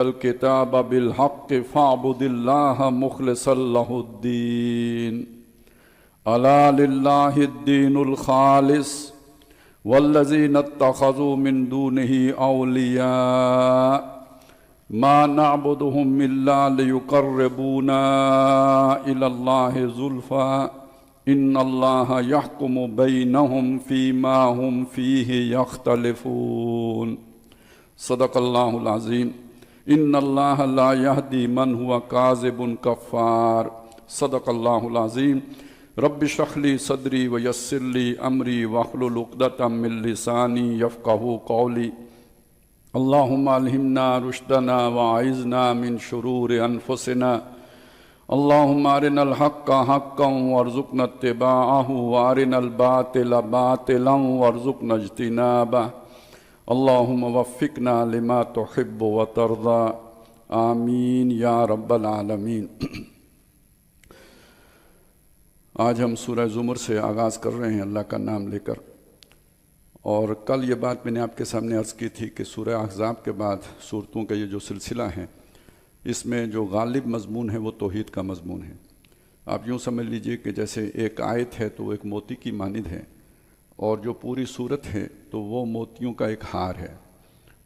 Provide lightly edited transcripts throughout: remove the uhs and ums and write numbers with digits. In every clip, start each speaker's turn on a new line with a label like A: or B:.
A: الکتاب بالحق فاعبد اللہ مخلصا لہ الدین الا للہ الدین الخالص والذین اتخذوا من دونہ اولیاء ما نعبدهم الا لیقربونا الی اللہ زلفا ان اللہ یحکم بینہم فیما ہم فیہ یختلفون۔ صدق اللہ العظیم۔ ان اللہ لا یہدی من ہوا کاذب کفار۔ صدق اللہ العظیم۔ رب اشرح لی صدری ویسر لی امری واحلل عقدۃ من لسانی یفقہوا قولی۔ اللہم الہمنا رشدنا واعذنا من شرور انفسنا۔ اللہم ارنا الحق حقا وارزقنا اتباعہ وارنا الباطل باطلا وارزقنا اجتنابہ۔ اللہم وفقنا لما تحب وترضى آمین یا رب العالمین۔ آج ہم سورہ زمر سے آغاز کر رہے ہیں اللہ کا نام لے کر، اور کل یہ بات میں نے آپ کے سامنے عرض کی تھی کہ سورہ احزاب کے بعد صورتوں کا یہ جو سلسلہ ہے، اس میں جو غالب مضمون ہے وہ توحید کا مضمون ہے۔ آپ یوں سمجھ لیجئے کہ جیسے ایک آیت ہے تو وہ ایک موتی کی مانند ہے، اور جو پوری صورت ہے تو وہ موتیوں کا ایک ہار ہے۔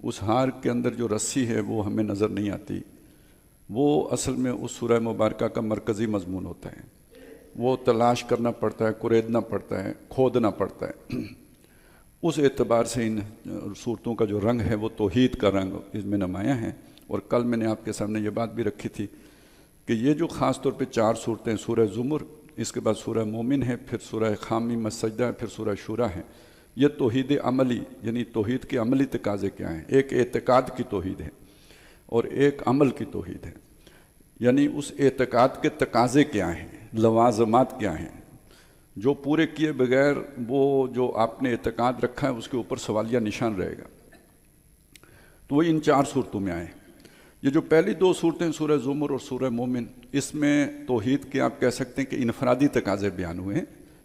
A: اس ہار کے اندر جو رسی ہے وہ ہمیں نظر نہیں آتی، وہ اصل میں اس سورہ مبارکہ کا مرکزی مضمون ہوتا ہے۔ وہ تلاش کرنا پڑتا ہے، کریدنا پڑتا ہے، کھودنا پڑتا ہے۔ اس اعتبار سے ان صورتوں کا جو رنگ ہے وہ توحید کا رنگ اس میں نمایاں ہے۔ اور کل میں نے آپ کے سامنے یہ بات بھی رکھی تھی کہ یہ جو خاص طور پہ 4 صورتیں، سورہ زمر، اس کے بعد سورہ مومن ہے، پھر سورہ حامیم السجدہ ہے، پھر سورہ شورى ہے، یہ توحید عملی یعنی توحید کے عملی تقاضے کیا ہیں۔ ایک اعتقاد کی توحید ہے اور ایک عمل کی توحید ہے، یعنی اس اعتقاد کے تقاضے کیا ہیں، لوازمات کیا ہیں، جو پورے کیے بغیر وہ جو آپ نے اعتقاد رکھا ہے اس کے اوپر سوالیہ نشان رہے گا۔ تو وہ ان 4 صورتوں میں آئے۔ یہ جو پہلی 2 صورتیں سورہ زمر اور سورہ مومن، اس میں توحید کے آپ کہہ سکتے ہیں کہ انفرادی تقاضے بیان ہوئے ہیں۔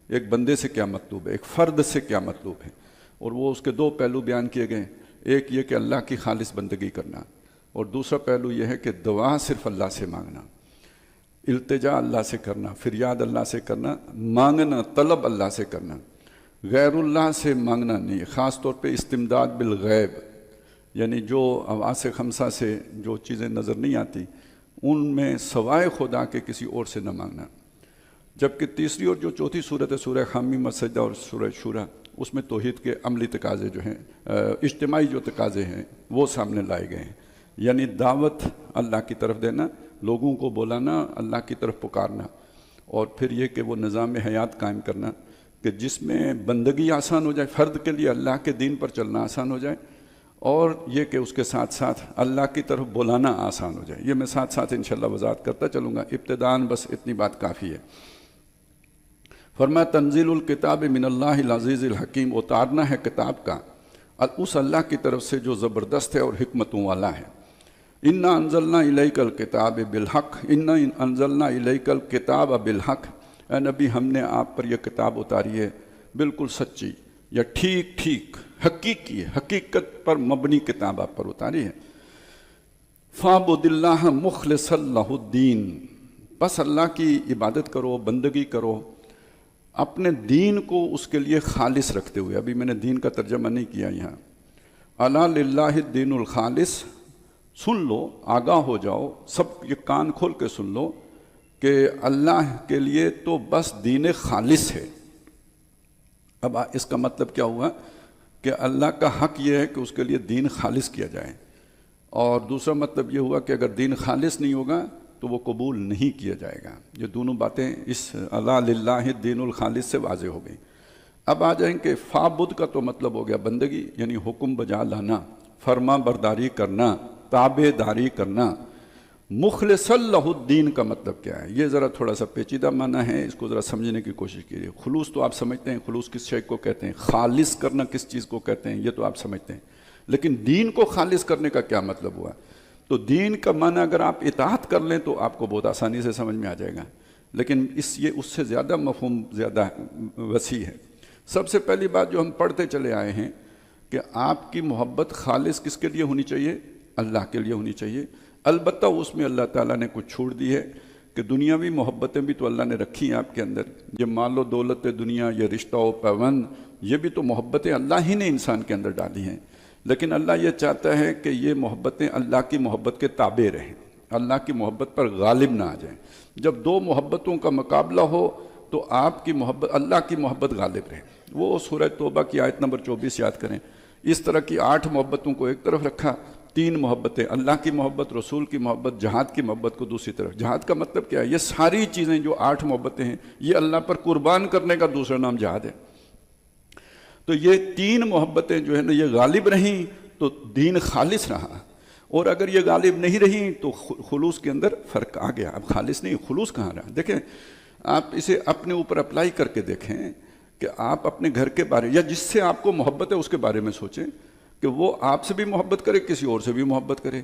A: ایک بندے سے کیا مطلوب ہے، ایک فرد سے کیا مطلوب ہے، اور وہ اس کے 2 پہلو بیان کیے گئے۔ ایک یہ کہ اللہ کی خالص بندگی کرنا، اور دوسرا پہلو یہ ہے کہ دعا صرف اللہ سے مانگنا، التجا اللہ سے کرنا، فریاد اللہ سے کرنا، مانگنا طلب اللہ سے کرنا، غیر اللہ سے مانگنا نہیں۔ خاص طور پہ استمداد بالغیب، یعنی جو حواس 5 سے جو چیزیں نظر نہیں آتی ان میں سوائے خدا کے کسی اور سے نہ مانگنا۔ جبکہ تیسری اور جو چوتھی صورت ہے سورہ حامیم السجدہ اور سورہ شورى، اس میں توحید کے عملی تقاضے جو ہیں، اجتماعی جو تقاضے ہیں وہ سامنے لائے گئے ہیں، یعنی دعوت اللہ کی طرف دینا، لوگوں کو بلانا، اللہ کی طرف پکارنا، اور پھر یہ کہ وہ نظام حیات قائم کرنا کہ جس میں بندگی آسان ہو جائے، فرد کے لیے اللہ کے دین پر چلنا آسان ہو جائے، اور یہ کہ اس کے ساتھ ساتھ اللہ کی طرف بلانا آسان ہو جائے۔ یہ میں ساتھ ساتھ انشاءاللہ وضاحت کرتا چلوں گا، ابتداءً بس اتنی بات کافی ہے۔ فرمایا تنزیل الکتاب من اللہ العزیز الحکیم، اتارنا ہے کتاب کا اس اللہ کی طرف سے جو زبردست ہے اور حکمتوں والا ہے۔ انا انزلنا الیک الکتاب بالحق، انا انزلنا الیک الکتاب بالحق، اے نبی ہم نے آپ پر یہ کتاب اتاری ہے بالکل سچی یا ٹھیک حقیقی، حقیقت پر مبنی کتاب آپ پر اتاری ہے۔ فاعبد اللہ مخلصا لہ الدین، بس اللہ کی عبادت کرو، بندگی کرو، اپنے دین کو اس کے لیے خالص رکھتے ہوئے۔ ابھی میں نے دین کا ترجمہ نہیں کیا یہاں۔ الا للہ الدین الخالص، سن لو، آگاہ ہو جاؤ، سب یہ کان کھول کے سن لو کہ اللہ کے لیے تو بس دین خالص ہے۔ اب اس کا مطلب کیا ہوا کہ اللہ کا حق یہ ہے کہ اس کے لیے دین خالص کیا جائے، اور دوسرا مطلب یہ ہوا کہ اگر دین خالص نہیں ہوگا تو وہ قبول نہیں کیا جائے گا۔ یہ دونوں باتیں اس الا للہ الدین الخالص سے واضح ہو گئیں۔ اب آ جائیں کہ فاعبد کا تو مطلب ہو گیا بندگی، یعنی حکم بجا لانا، فرما برداری کرنا، تابع داری کرنا۔ مخلصا لہ الدین کا مطلب کیا ہے؟ یہ ذرا تھوڑا سا پیچیدہ معنی ہے، اس کو ذرا سمجھنے کی کوشش کیجیے۔ خلوص تو آپ سمجھتے ہیں، خلوص کس شے کو کہتے ہیں، خالص کرنا کس چیز کو کہتے ہیں، یہ تو آپ سمجھتے ہیں، لیکن دین کو خالص کرنے کا کیا مطلب ہوا؟ تو دین کا معنی اگر آپ اطاعت کر لیں تو آپ کو بہت آسانی سے سمجھ میں آ جائے گا، لیکن یہ اس سے زیادہ مفہوم زیادہ وسیع ہے۔ سب سے پہلی بات جو ہم پڑھتے چلے آئے ہیں کہ آپ کی محبت خالص کس کے لیے ہونی چاہیے؟ اللہ کے لیے ہونی چاہیے۔ البتہ اس میں اللہ تعالیٰ نے کچھ چھوڑ دی ہے کہ دنیاوی محبتیں بھی تو اللہ نے رکھی ہیں آپ کے اندر، یہ مال و دولت دنیا، یہ رشتہ و پیوند، یہ بھی تو محبتیں اللہ ہی نے انسان کے اندر ڈالی ہیں، لیکن اللہ یہ چاہتا ہے کہ یہ محبتیں اللہ کی محبت کے تابع رہیں، اللہ کی محبت پر غالب نہ آ جائیں۔ جب دو محبتوں کا مقابلہ ہو تو آپ کی محبت، اللہ کی محبت غالب رہے۔ وہ سورہ توبہ کی آیت نمبر 24 یاد کریں، اس طرح کی 8 محبتوں کو ایک طرف رکھا، 3 محبتیں، اللہ کی محبت، رسول کی محبت، جہاد کی محبت کو دوسری طرف۔ جہاد کا مطلب کیا ہے؟ یہ ساری چیزیں جو 8 محبتیں ہیں، یہ اللہ پر قربان کرنے کا دوسرا نام جہاد ہے۔ تو یہ 3 محبتیں جو ہے نا، یہ غالب رہیں تو دین خالص رہا، اور اگر یہ غالب نہیں رہیں تو خلوص کے اندر فرق آ گیا۔ اب خالص نہیں، خلوص کہاں رہا؟ دیکھیں، آپ اسے اپنے اوپر اپلائی کر کے دیکھیں کہ آپ اپنے گھر کے بارے یا جس سے آپ کو محبت ہے اس کے بارے میں سوچیں کہ وہ آپ سے بھی محبت کرے، کسی اور سے بھی محبت کرے،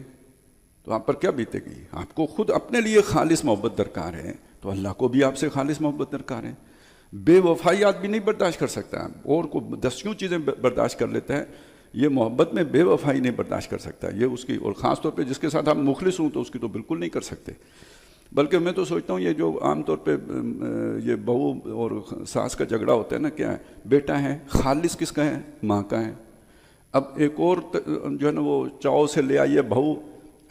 A: تو آپ پر کیا بیتے گی؟ آپ کو خود اپنے لیے خالص محبت درکار ہے، تو اللہ کو بھی آپ سے خالص محبت درکار ہے۔ بے وفائی آدمی نہیں برداشت کر سکتا، اور کو 10 چیزیں برداشت کر لیتا ہے، یہ محبت میں بے وفائی نہیں برداشت کر سکتا، یہ اس کی، اور خاص طور پہ جس کے ساتھ آپ مخلص ہوں تو اس کی تو بالکل نہیں کر سکتے۔ بلکہ میں تو سوچتا ہوں یہ جو عام طور پہ یہ بہو اور ساس کا جھگڑا ہوتا ہے نا، کیا ہے؟ بیٹا ہے، خالص کس کا ہے؟ ماں کا ہے۔ اب ایک اور جو ہے نا وہ چاؤ سے لے آئی ہے بہو،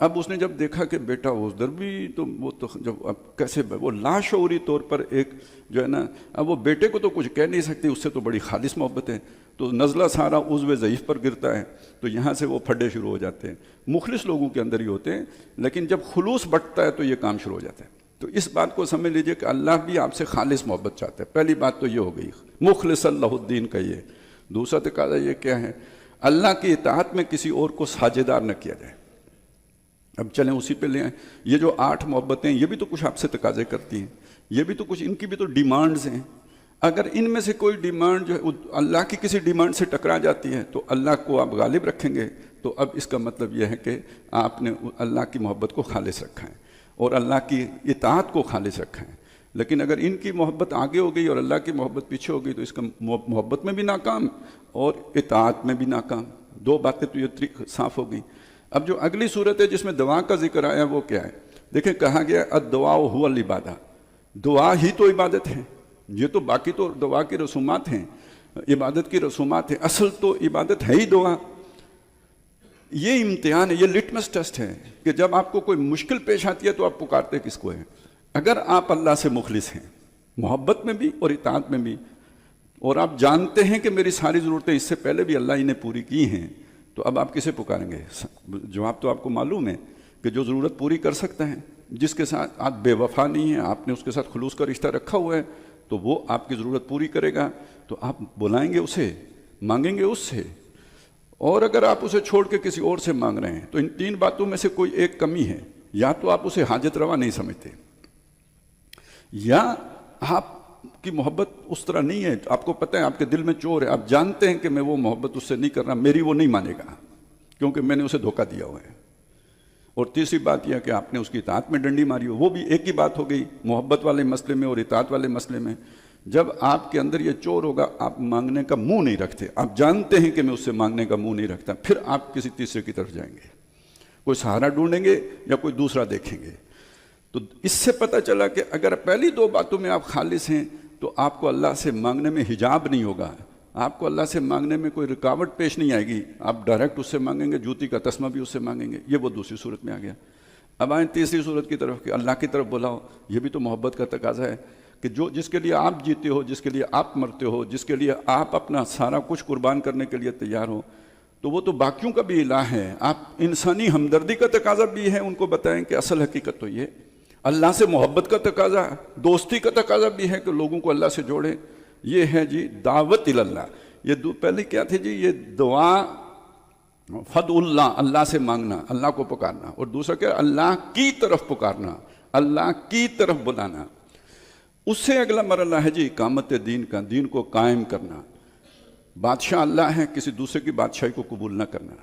A: اب اس نے جب دیکھا کہ بیٹا ادھر بھی، تو وہ تو جب اب کیسے وہ لاشعوری طور پر ایک جو ہے نا، اب وہ بیٹے کو تو کچھ کہہ نہیں سکتی، اس سے تو بڑی خالص محبت ہے، تو نزلہ سارا عضو ضعیف پر گرتا ہے، تو یہاں سے وہ پھڈے شروع ہو جاتے ہیں۔ مخلص لوگوں کے اندر ہی ہوتے ہیں، لیکن جب خلوص بٹتا ہے تو یہ کام شروع ہو جاتا ہے۔ تو اس بات کو سمجھ لیجئے کہ اللہ بھی آپ سے خالص محبت چاہتا ہے۔ پہلی بات تو یہ ہو گئی، مخلص اللہ الدین کا یہ۔ دوسرا تقاضا یہ کیا ہے؟ اللہ کی اطاعت میں کسی اور کو ساجدار نہ کیا جائے۔ اب چلیں اسی پہ لے آئیں، یہ جو 8 محبتیں، یہ بھی تو کچھ آپ سے تقاضے کرتی ہیں، یہ بھی تو کچھ، ان کی بھی تو ڈیمانڈز ہیں۔ اگر ان میں سے کوئی ڈیمانڈ جو ہے اللہ کی کسی ڈیمانڈ سے ٹکرا جاتی ہے تو اللہ کو آپ غالب رکھیں گے، تو اب اس کا مطلب یہ ہے کہ آپ نے اللہ کی محبت کو خالص رکھا ہے اور اللہ کی اطاعت کو خالص رکھا ہے۔ لیکن اگر ان کی محبت آگے ہو گئی اور اللہ کی محبت پیچھے ہو گئی تو اس کا محبت میں بھی ناکام اور اطاعت میں بھی ناکام۔ 2 باتیں تو یہ صاف ہو گئی۔ اب جو اگلی صورت ہے جس میں دعا کا ذکر آیا وہ کیا ہے؟ دیکھیں کہا گیا الدعاء هو العبادہ، دعا ہی تو عبادت ہے۔ یہ تو باقی تو دعا کی رسومات ہیں، عبادت کی رسومات ہیں، اصل تو عبادت ہے ہی دعا۔ یہ امتحان ہے، یہ لٹمس ٹیسٹ ہے کہ جب آپ کو کوئی مشکل پیش آتی ہے تو آپ پکارتے کس کو ہیں؟ اگر آپ اللہ سے مخلص ہیں، محبت میں بھی اور اطاعت میں بھی، اور آپ جانتے ہیں کہ میری ساری ضرورتیں اس سے پہلے بھی اللہ ہی نے پوری کی ہیں، تو اب آپ کسے پکاریں گے؟ جواب تو آپ کو معلوم ہے کہ جو ضرورت پوری کر سکتا ہے، جس کے ساتھ آپ بے وفا نہیں ہیں، آپ نے اس کے ساتھ خلوص کا رشتہ رکھا ہوا ہے، تو وہ آپ کی ضرورت پوری کرے گا، تو آپ بلائیں گے اسے، مانگیں گے اس سے۔ اور اگر آپ اسے چھوڑ کے کسی اور سے مانگ رہے ہیں تو ان 3 باتوں میں سے کوئی ایک کمی ہے، یا تو آپ اسے حاجت روا نہیں سمجھتے، یا آپ کی محبت اس طرح نہیں ہے، آپ کو پتہ ہے آپ کے دل میں چور ہے، آپ جانتے ہیں کہ میں وہ محبت اس سے نہیں کر رہا، میری وہ نہیں مانے گا کیونکہ میں نے اسے دھوکہ دیا ہوا ہے۔ اور تیسری بات یہ کہ آپ نے اس کی اطاعت میں ڈنڈی ماری ہو، وہ بھی ایک ہی بات ہو گئی محبت والے مسئلے میں اور اطاعت والے مسئلے میں۔ جب آپ کے اندر یہ چور ہوگا، آپ مانگنے کا منہ نہیں رکھتے، آپ جانتے ہیں کہ میں اس سے مانگنے کا منہ نہیں رکھتا، پھر آپ کسی تیسرے کی طرف جائیں گے، کوئی سہارا ڈھونڈیں گے یا کوئی دوسرا دیکھیں گے۔ تو اس سے پتہ چلا کہ اگر پہلی 2 باتوں میں آپ خالص ہیں تو آپ کو اللہ سے مانگنے میں حجاب نہیں ہوگا، آپ کو اللہ سے مانگنے میں کوئی رکاوٹ پیش نہیں آئے گی، آپ ڈائریکٹ اس سے مانگیں گے، جوتی کا تسمہ بھی اس سے مانگیں گے۔ یہ وہ دوسری صورت میں آ گیا۔ اب آئیں تیسری صورت کی طرف کہ اللہ کی طرف بلاؤ۔ یہ بھی تو محبت کا تقاضا ہے کہ جس کے لیے آپ جیتے ہو، جس کے لیے آپ مرتے ہو، جس کے لیے آپ اپنا سارا کچھ قربان کرنے کے لیے تیار ہو، تو وہ تو باقیوں کا بھی الہ ہے۔ آپ انسانی ہمدردی کا تقاضا بھی ہے، ان کو بتائیں کہ اصل حقیقت تو یہ اللہ سے محبت کا تقاضا، دوستی کا تقاضا بھی ہے کہ لوگوں کو اللہ سے جوڑیں۔ یہ ہے جی دعوت اللہ۔ یہ پہلے کیا تھی جی؟ یہ دعا فد اللہ، اللہ سے مانگنا، اللہ کو پکارنا، اور دوسرا کیا؟ اللہ کی طرف پکارنا، اللہ کی طرف بلانا۔ اس سے اگلا مرحلہ ہے جی اقامت دین کا، دین کو قائم کرنا۔ بادشاہ اللہ ہے، کسی دوسرے کی بادشاہی کو قبول نہ کرنا،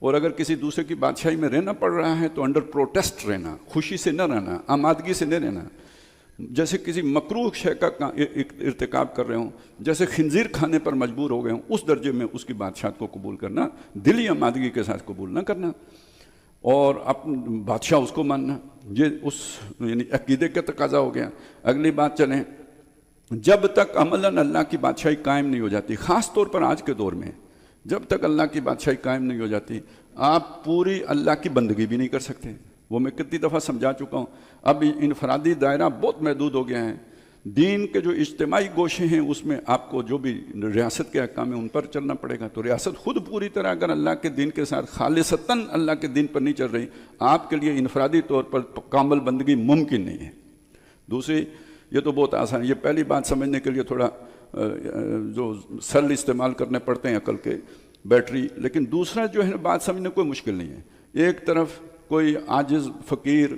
A: اور اگر کسی دوسرے کی بادشاہی میں رہنا پڑ رہا ہے تو انڈر پروٹیسٹ رہنا، خوشی سے نہ رہنا، آمادگی سے نہیں رہنا، جیسے کسی مکروہ شے کا ارتکاب کر رہے ہوں، جیسے خنزیر کھانے پر مجبور ہو گئے ہوں، اس درجے میں اس کی بادشاہت کو قبول کرنا، دلی آمادگی کے ساتھ قبول نہ کرنا۔ اور اپنے بادشاہ اس کو ماننا، یہ اس یعنی عقیدے کا تقاضا ہو گیا۔ اگلی بات چلیں، جب تک عملاً اللہ کی بادشاہی قائم نہیں ہو جاتی، خاص طور پر آج کے دور میں جب تک اللہ کی بادشاہی قائم نہیں ہو جاتی، آپ پوری اللہ کی بندگی بھی نہیں کر سکتے۔ وہ میں کتنی دفعہ سمجھا چکا ہوں۔ اب انفرادی دائرہ بہت محدود ہو گیا ہے، دین کے جو اجتماعی گوشے ہیں اس میں آپ کو جو بھی ریاست کے احکام ہیں ان پر چلنا پڑے گا۔ تو ریاست خود پوری طرح اگر اللہ کے دین کے ساتھ خالصتاً اللہ کے دین پر نہیں چل رہی، آپ کے لیے انفرادی طور پر کامل بندگی ممکن نہیں ہے۔ دوسری، یہ تو بہت آسان ہے، یہ پہلی بات سمجھنے کے لیے تھوڑا جو سیل استعمال کرنے پڑتے ہیں عقل کے، بیٹری، لیکن دوسرا جو ہے بات سمجھنے کوئی مشکل نہیں ہے۔ ایک طرف کوئی عاجز فقیر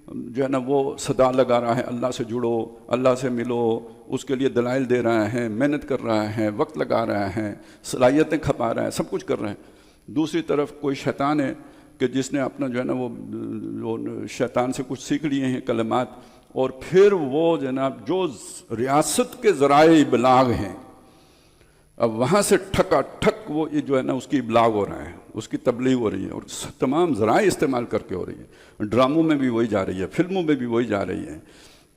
A: جو ہے نا وہ صدا لگا رہا ہے، اللہ سے جڑو، اللہ سے ملو، اس کے لیے دلائل دے رہا ہے، محنت کر رہا ہے، وقت لگا رہا ہے، صلاحیتیں کھپا رہا ہے، سب کچھ کر رہا ہے۔ دوسری طرف کوئی شیطان ہے کہ جس نے اپنا جو ہے نا وہ شیطان سے کچھ سیکھ لیے ہیں کلمات، اور پھر وہ جناب جو ریاست کے ذرائع ابلاغ ہیں، اب وہاں سے ٹھکا ٹھک وہ جو ہے نا اس کی ابلاغ ہو رہا ہے، اس کی تبلیغ ہو رہی ہے، اور تمام ذرائع استعمال کر کے ہو رہی ہے۔ ڈراموں میں بھی وہی جا رہی ہے، فلموں میں بھی وہی جا رہی ہے،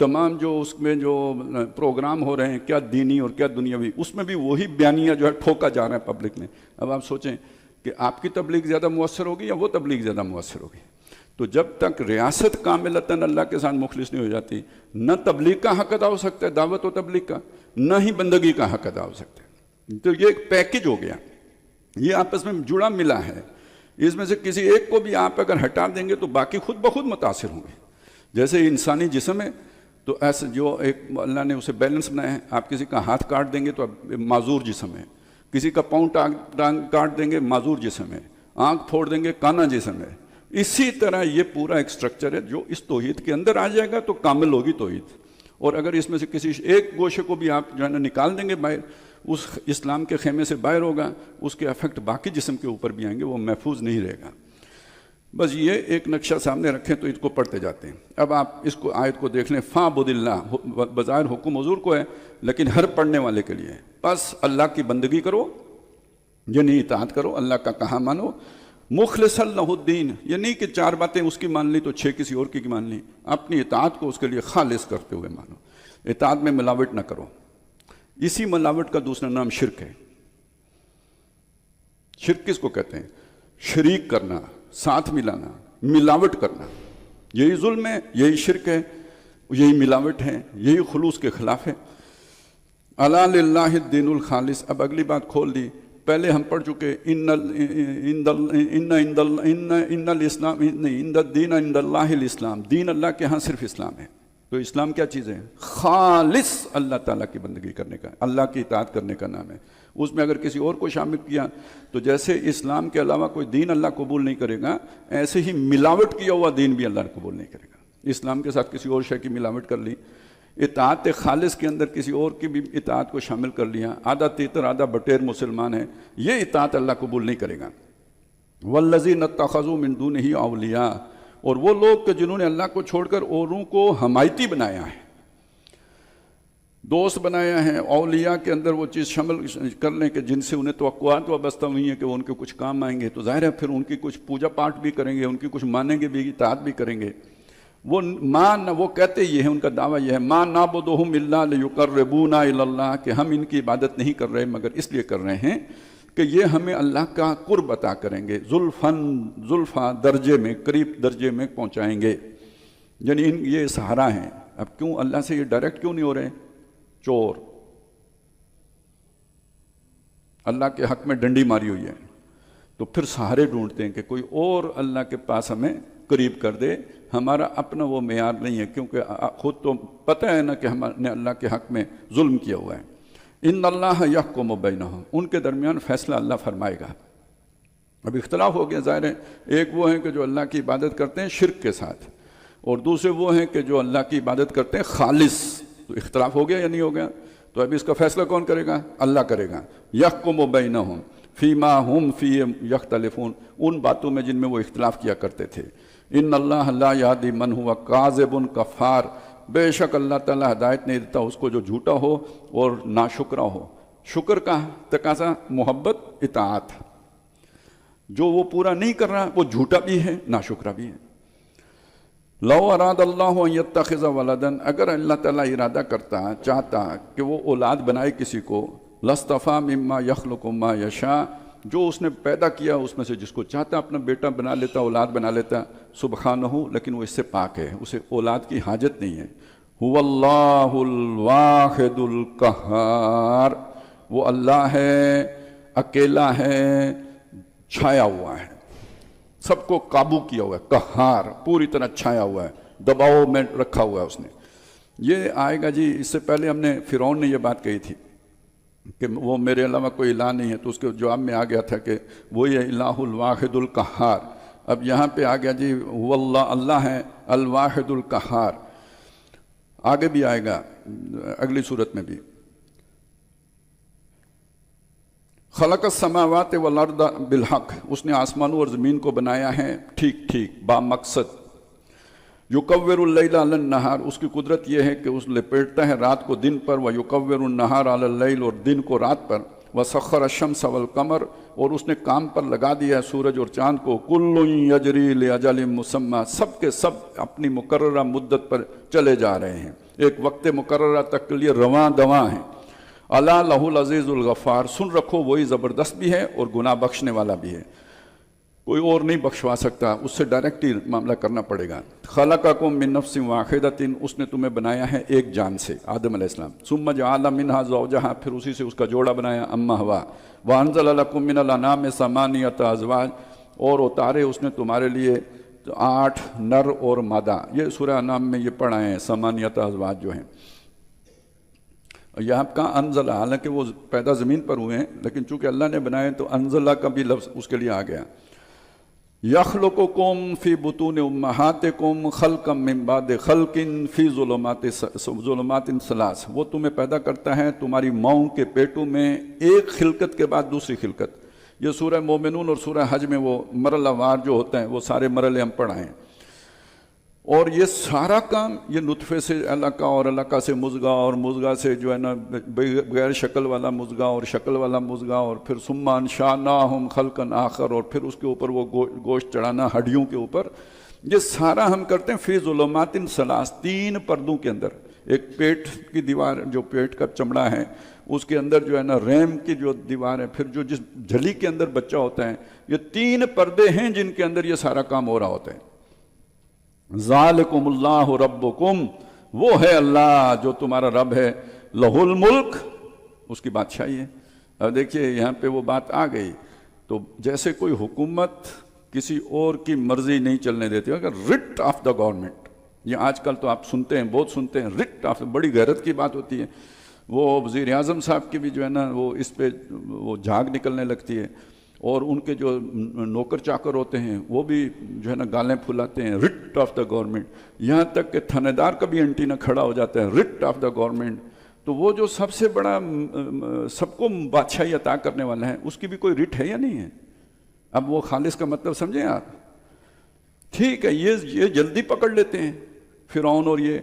A: تمام جو اس میں جو پروگرام ہو رہے ہیں، کیا دینی اور کیا دنیاوی، اس میں بھی وہی بیانیہ جو ہے ٹھوکا جا رہا ہے پبلک میں۔ اب آپ سوچیں کہ آپ کی تبلیغ زیادہ مؤثر ہوگی یا وہ تبلیغ زیادہ مؤثر ہوگی؟ تو جب تک ریاست کاملتاً اللہ کے ساتھ مخلص نہیں ہو جاتی، نہ تبلیغ کا حق ادا ہو سکتا ہے، دعوت و تبلیغ کا، نہ ہی بندگی کا حق ادا ہو سکتا ہے۔ تو یہ ایک پیکج ہو گیا، یہ آپس میں جڑا ملا ہے۔ اس میں سے کسی ایک کو بھی آپ اگر ہٹا دیں گے تو باقی خود بخود متاثر ہوں گے۔ جیسے انسانی جسم ہے تو ایسے جو ایک اللہ نے اسے بیلنس بنایا ہے، آپ کسی کا ہاتھ کاٹ دیں گے تو معذور جسم ہے، کسی کا پاؤں ٹانگ کاٹ دیں گے معذور جسم ہے، آنکھ پھوڑ دیں گے کانا جسم ہے۔ اسی طرح یہ پورا ایک سٹرکچر ہے، جو اس توحید کے اندر آ جائے گا تو کامل ہوگی توحید۔ اور اگر اس میں سے کسی ایک گوشے کو بھی آپ جو ہے نا نکال دیں گے باہر، اس اسلام کے خیمے سے باہر ہوگا، اس کے افیکٹ باقی جسم کے اوپر بھی آئیں گے، وہ محفوظ نہیں رہے گا۔ بس یہ ایک نقشہ سامنے رکھیں تو اس کو پڑھتے جاتے ہیں۔ اب آپ اس کو آیت کو دیکھ لیں، فَاعْبُدِ اللَّهَ، بظاہر حکم حضور کو ہے لیکن ہر پڑھنے والے کے لیے ہے۔ بس اللہ کی بندگی کرو، یعنی اطاعت کرو، اللہ کا کہا مانو، مخلصا لہ الدین، یہ نہیں کہ چار باتیں اس کی مان لی تو چھ کسی اور کی مان لی، اپنی اطاعت کو اس کے لیے خالص کرتے ہوئے مانو، اطاعت میں ملاوٹ نہ کرو۔ اسی ملاوٹ کا دوسرا نام شرک ہے۔ شرک کس کو کہتے ہیں؟ شریک کرنا، ساتھ ملانا، ملاوٹ کرنا، یہی ظلم ہے، یہی شرک ہے، یہی ملاوٹ ہے، یہی خلوص کے خلاف ہے۔ الا للہ الدین الخالص۔ اب اگلی بات کھول دی، پہلے ہم پڑھ چکے ان الاسلام ان الدین عند اللہ الاسلام، دین اللہ کے ہاں صرف اسلام ہے۔ تو اسلام کیا چیز ہے؟ خالص اللہ تعالیٰ کی بندگی کرنے کا، اللہ کی اطاعت کرنے کا نام ہے۔ اس میں اگر کسی اور کو شامل کیا تو جیسے اسلام کے علاوہ کوئی دین اللہ قبول نہیں کرے گا، ایسے ہی ملاوٹ کیا ہوا دین بھی اللہ قبول نہیں کرے گا۔ اسلام کے ساتھ کسی اور شے کی ملاوٹ کر لی، اطاعت خالص کے اندر کسی اور کی بھی اطاعت کو شامل کر لیا، آدھا تیتر آدھا بٹیر مسلمان ہے، یہ اطاعت اللہ قبول نہیں کرے گا۔ والذین اتخذوا من دونہ اولیاء، اور وہ لوگ کہ جنہوں نے اللہ کو چھوڑ کر اوروں کو حمایتی بنایا ہے، دوست بنایا ہے، اولیاء کے اندر وہ چیز شامل کر لیں کہ جن سے انہیں توقعات وابستہ ہوئی ہیں کہ وہ ان کے کچھ کام آئیں گے، تو ظاہر ہے پھر ان کی کچھ پوجا پاٹ بھی کریں گے، ان کی کچھ مانیں گے بھی، اطاعت بھی کریں گے۔ وہ کہتے یہ ہیں، ان کا دعویٰ یہ ہے، ما نعبدہم الا لیقربونا الی اللہ، کہ ہم ان کی عبادت نہیں کر رہے مگر اس لیے کر رہے ہیں کہ یہ ہمیں اللہ کا قرب عطا کریں گے، زلفا درجے میں، قریب درجے میں پہنچائیں گے، یعنی یہ سہارا ہیں۔ اب کیوں اللہ سے یہ ڈائریکٹ کیوں نہیں ہو رہے؟ چور اللہ کے حق میں ڈنڈی ماری ہوئی ہے، تو پھر سہارے ڈھونڈتے ہیں کہ کوئی اور اللہ کے پاس ہمیں قریب کر دے۔ ہمارا اپنا وہ معیار نہیں ہے، کیونکہ خود تو پتہ ہے نا کہ ہم نے اللہ کے حق میں ظلم کیا ہوا ہے۔ ان اللہ یحکم بینہم، ان کے درمیان فیصلہ اللہ فرمائے گا۔ اب اختلاف ہو گیا، ظاہر ہے، ایک وہ ہیں کہ جو اللہ کی عبادت کرتے ہیں شرک کے ساتھ، اور دوسرے وہ ہیں کہ جو اللہ کی عبادت کرتے ہیں خالص۔ تو اختلاف ہو گیا یا نہیں ہو گیا؟ تو اب اس کا فیصلہ کون کرے گا؟ اللہ کرے گا۔ یحکم بینہم فیما ہم فی یختلفون، ان باتوں میں جن میں وہ اختلاف کیا کرتے تھے۔ ان اللہ لا یہدی من ہوا کاذب کفار، بے شک اللہ تعالیٰ ہدایت نہیں دیتا اس کو جو جھوٹا ہو اور ناشکرا ہو۔ شکر کا تقاضا محبت، اطاعت، جو وہ پورا نہیں کر رہا وہ جھوٹا بھی ہے، ناشکرا بھی ہے۔ لو اراد اللہ ان یتخذ ولدن، اگر اللہ تعالیٰ ارادہ کرتا، چاہتا کہ وہ اولاد بنائے کسی کو، لاصطفیٰ مما یخلق ما یشاء، جو اس نے پیدا کیا اس میں سے جس کو چاہتا اپنا بیٹا بنا لیتا، اولاد بنا لیتا، سبحانہ، لیکن وہ اس سے پاک ہے، اسے اولاد کی حاجت نہیں ہے۔ هو اللہ الواحد القہار، وہ اللہ ہے، اکیلا ہے، چھایا ہوا ہے، سب کو قابو کیا ہوا ہے، قہار، پوری طرح چھایا ہوا ہے، دباؤ میں رکھا ہوا ہے اس نے۔ یہ آئے گا جی، اس سے پہلے ہم نے فرعون نے یہ بات کہی تھی کہ وہ میرے علاوہ کوئی الہ نہیں ہے، تو اس کے جواب میں آ گیا تھا کہ وہی الہ الواحد القہار۔ اب یہاں پہ آ گیا جی وہ اللہ ہے الواحد القہار، آگے بھی آئے گا اگلی صورت میں بھی۔ خلق السماوات والارض بالحق، اس نے آسمانوں اور زمین کو بنایا ہے ٹھیک ٹھیک، با مقصد۔ یکور اللیل علی النہار، اس کی قدرت یہ ہے کہ اس لپیٹتا ہے رات کو دن پر، ویکور النہار علی اللیل، اور دن کو رات پر، وسخر الشمس والقمر، اور اس نے کام پر لگا دیا ہے سورج اور چاند کو، کل یجری لاجل مسمی، سب کے سب اپنی مقررہ مدت پر چلے جا رہے ہیں، ایک وقت مقررہ تک کے لیے رواں دواں ہیں۔ الا لہ العزیز الغفار، سن رکھو وہی زبردست بھی ہے اور گناہ بخشنے والا بھی ہے، کوئی اور نہیں بخشوا سکتا، اس سے ڈائریکٹ ہی معاملہ کرنا پڑے گا۔ خلقکم من نفس واحدۃ، اس نے تمہیں بنایا ہے ایک جان سے، آدم علیہ السلام، ثم جعل منها زوجها، پھر اسی سے اس کا جوڑا بنایا، اما ہوا، وانزل لکم من الانعام ثمانیۃ ازواج، اور اتارے اس نے تمہارے لیے 8 نر اور مادہ، یہ سورہ انعام میں یہ پڑھائے ہیں ثمانیۃ ازواج جو ہیں۔ یہاں کا انزلہ، حالانکہ وہ پیدا زمین پر ہوئے ہیں، لیکن چونکہ اللہ نے بنائے تو انزلہ کا بھی لفظ اس کے لیے آ گیا۔ یخلقکم فی بطون امہاتکم خلقا من بعد خلق فی ظلمات ثلاث، وہ تمہیں پیدا کرتا ہے تمہاری ماؤں کے پیٹوں میں ایک خلقت کے بعد دوسری خلقت۔ یہ سورہ مومنون اور سورہ حج میں وہ مرحلہ وار جو ہوتا ہے وہ سارے مرحلے ہم پڑھائیں، اور یہ سارا کام یہ نطفے سے علقہ اور علقہ سے مضغہ اور مضغہ سے جو ہے نا بغیر شکل والا مضغہ اور شکل والا مضغہ، اور پھر ثم انشأناہم خلقا آخر، اور پھر اس کے اوپر وہ گوشت چڑھانا ہڈیوں کے اوپر، یہ سارا ہم کرتے ہیں فی ظلمات ثلاث، 3 پردوں کے اندر۔ ایک پیٹ کی دیوار، جو پیٹ کا چمڑا ہے اس کے اندر جو ہے نا رحم کی جو دیوار ہے، پھر جو جس جھلی کے اندر بچہ ہوتا ہے، یہ 3 پردے ہیں جن کے اندر یہ سارا کام ہو رہا ہوتا ہے۔ ذالکم اللہ ربکم، وہ ہے اللہ جو تمہارا رب ہے، لہ الملک، اس کی بادشاہی ہے۔ اب دیکھیے یہاں پہ وہ بات آ گئی، تو جیسے کوئی حکومت کسی اور کی مرضی نہیں چلنے دیتی، اگر رٹ آف دا گورنمنٹ، یہ آج کل تو آپ سنتے ہیں، بہت سنتے ہیں، رٹ آف، بڑی غیرت کی بات ہوتی ہے۔ وہ وزیر اعظم صاحب کی بھی جو ہے نا وہ اس پہ وہ جھاگ نکلنے لگتی ہے، اور ان کے جو نوکر چاکر ہوتے ہیں وہ بھی جو ہے نا گالیں پھلاتے ہیں، رٹ آف دا گورنمنٹ، یہاں تک کہ تھانے دار کا بھی انٹینا کھڑا ہو جاتا ہے، رٹ آف دا گورنمنٹ۔ تو وہ جو سب سے بڑا سب کو بادشاہی عطا کرنے والا ہے، اس کی بھی کوئی رٹ ہے یا نہیں ہے؟ اب وہ خالص کا مطلب سمجھیں آپ؟ ٹھیک ہے، یہ جلدی پکڑ لیتے ہیں فرعون، اور یہ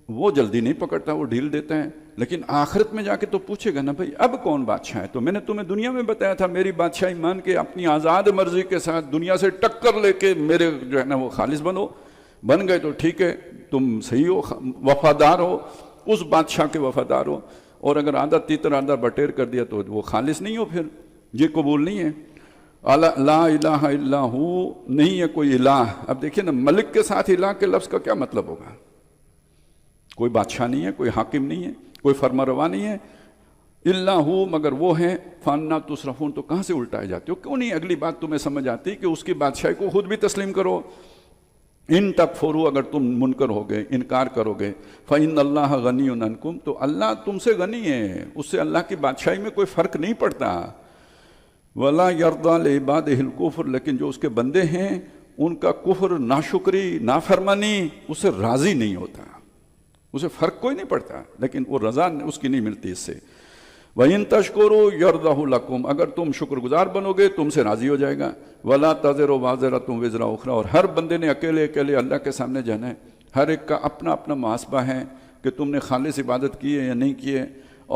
A: وہ جلدی نہیں پکڑتا، وہ ڈھیل دیتا ہے، لیکن آخرت میں جا کے تو پوچھے گا نا بھائی اب کون بادشاہ ہے؟ تو میں نے تمہیں دنیا میں بتایا تھا میری بادشاہی مان کے اپنی آزاد مرضی کے ساتھ دنیا سے ٹکر لے کے میرے جو ہے نا وہ خالص بن گئے تو ٹھیک ہے، تم صحیح ہو، وفادار ہو، اس بادشاہ کے وفادار ہو، اور اگر آدھا تیتر آدھا بٹیر کر دیا تو وہ خالص نہیں ہو، پھر یہ قبول نہیں ہے۔ لا الہ الا ہو، نہیں ہے کوئی الہ۔ اب دیکھیے نا، ملک کے ساتھ الہ کے لفظ کا کیا مطلب ہوگا؟ کوئی بادشاہ نہیں ہے، کوئی حاکم نہیں ہے، کوئی فرما روا نہیں ہے، الا ہو، مگر وہ ہے، فانا تصرفون، تو کہاں سے الٹائے جاتے ہو؟ کیوں نہیں اگلی بات تمہیں سمجھ آتی کہ اس کی بادشاہی کو خود بھی تسلیم کرو؟ ان تکفروا، اگر تم منکر ہوگے، انکار کرو گے، فإن اللہ غنی عنکم، تو اللہ تم سے غنی ہے، اس سے اللہ کی بادشاہی میں کوئی فرق نہیں پڑتا۔ ولا یرضی لعبادہ الکفر، لیکن جو اس کے بندے ہیں ان کا کفر، ناشکری، نافرمانی اس سے راضی نہیں ہوتا، اسے فرق کوئی نہیں پڑتا، لیکن وہ رضا اس کی نہیں ملتی اس سے۔ وَإِن تَشْكُرُوا يَرْضَهُ لَكُمْ، اگر تم شکر گزار بنو گے تم سے راضی ہو جائے گا۔ وَلَا تَزِرُ وَازِرَةٌ وِزْرَ أُخْرَىٰ، اور ہر بندے نے اکیلے اکیلے اللہ کے سامنے جانا ہے، ہر ایک کا اپنا اپنا محاسبہ ہے کہ تم نے خالص عبادت کی ہے یا نہیں کی ہے،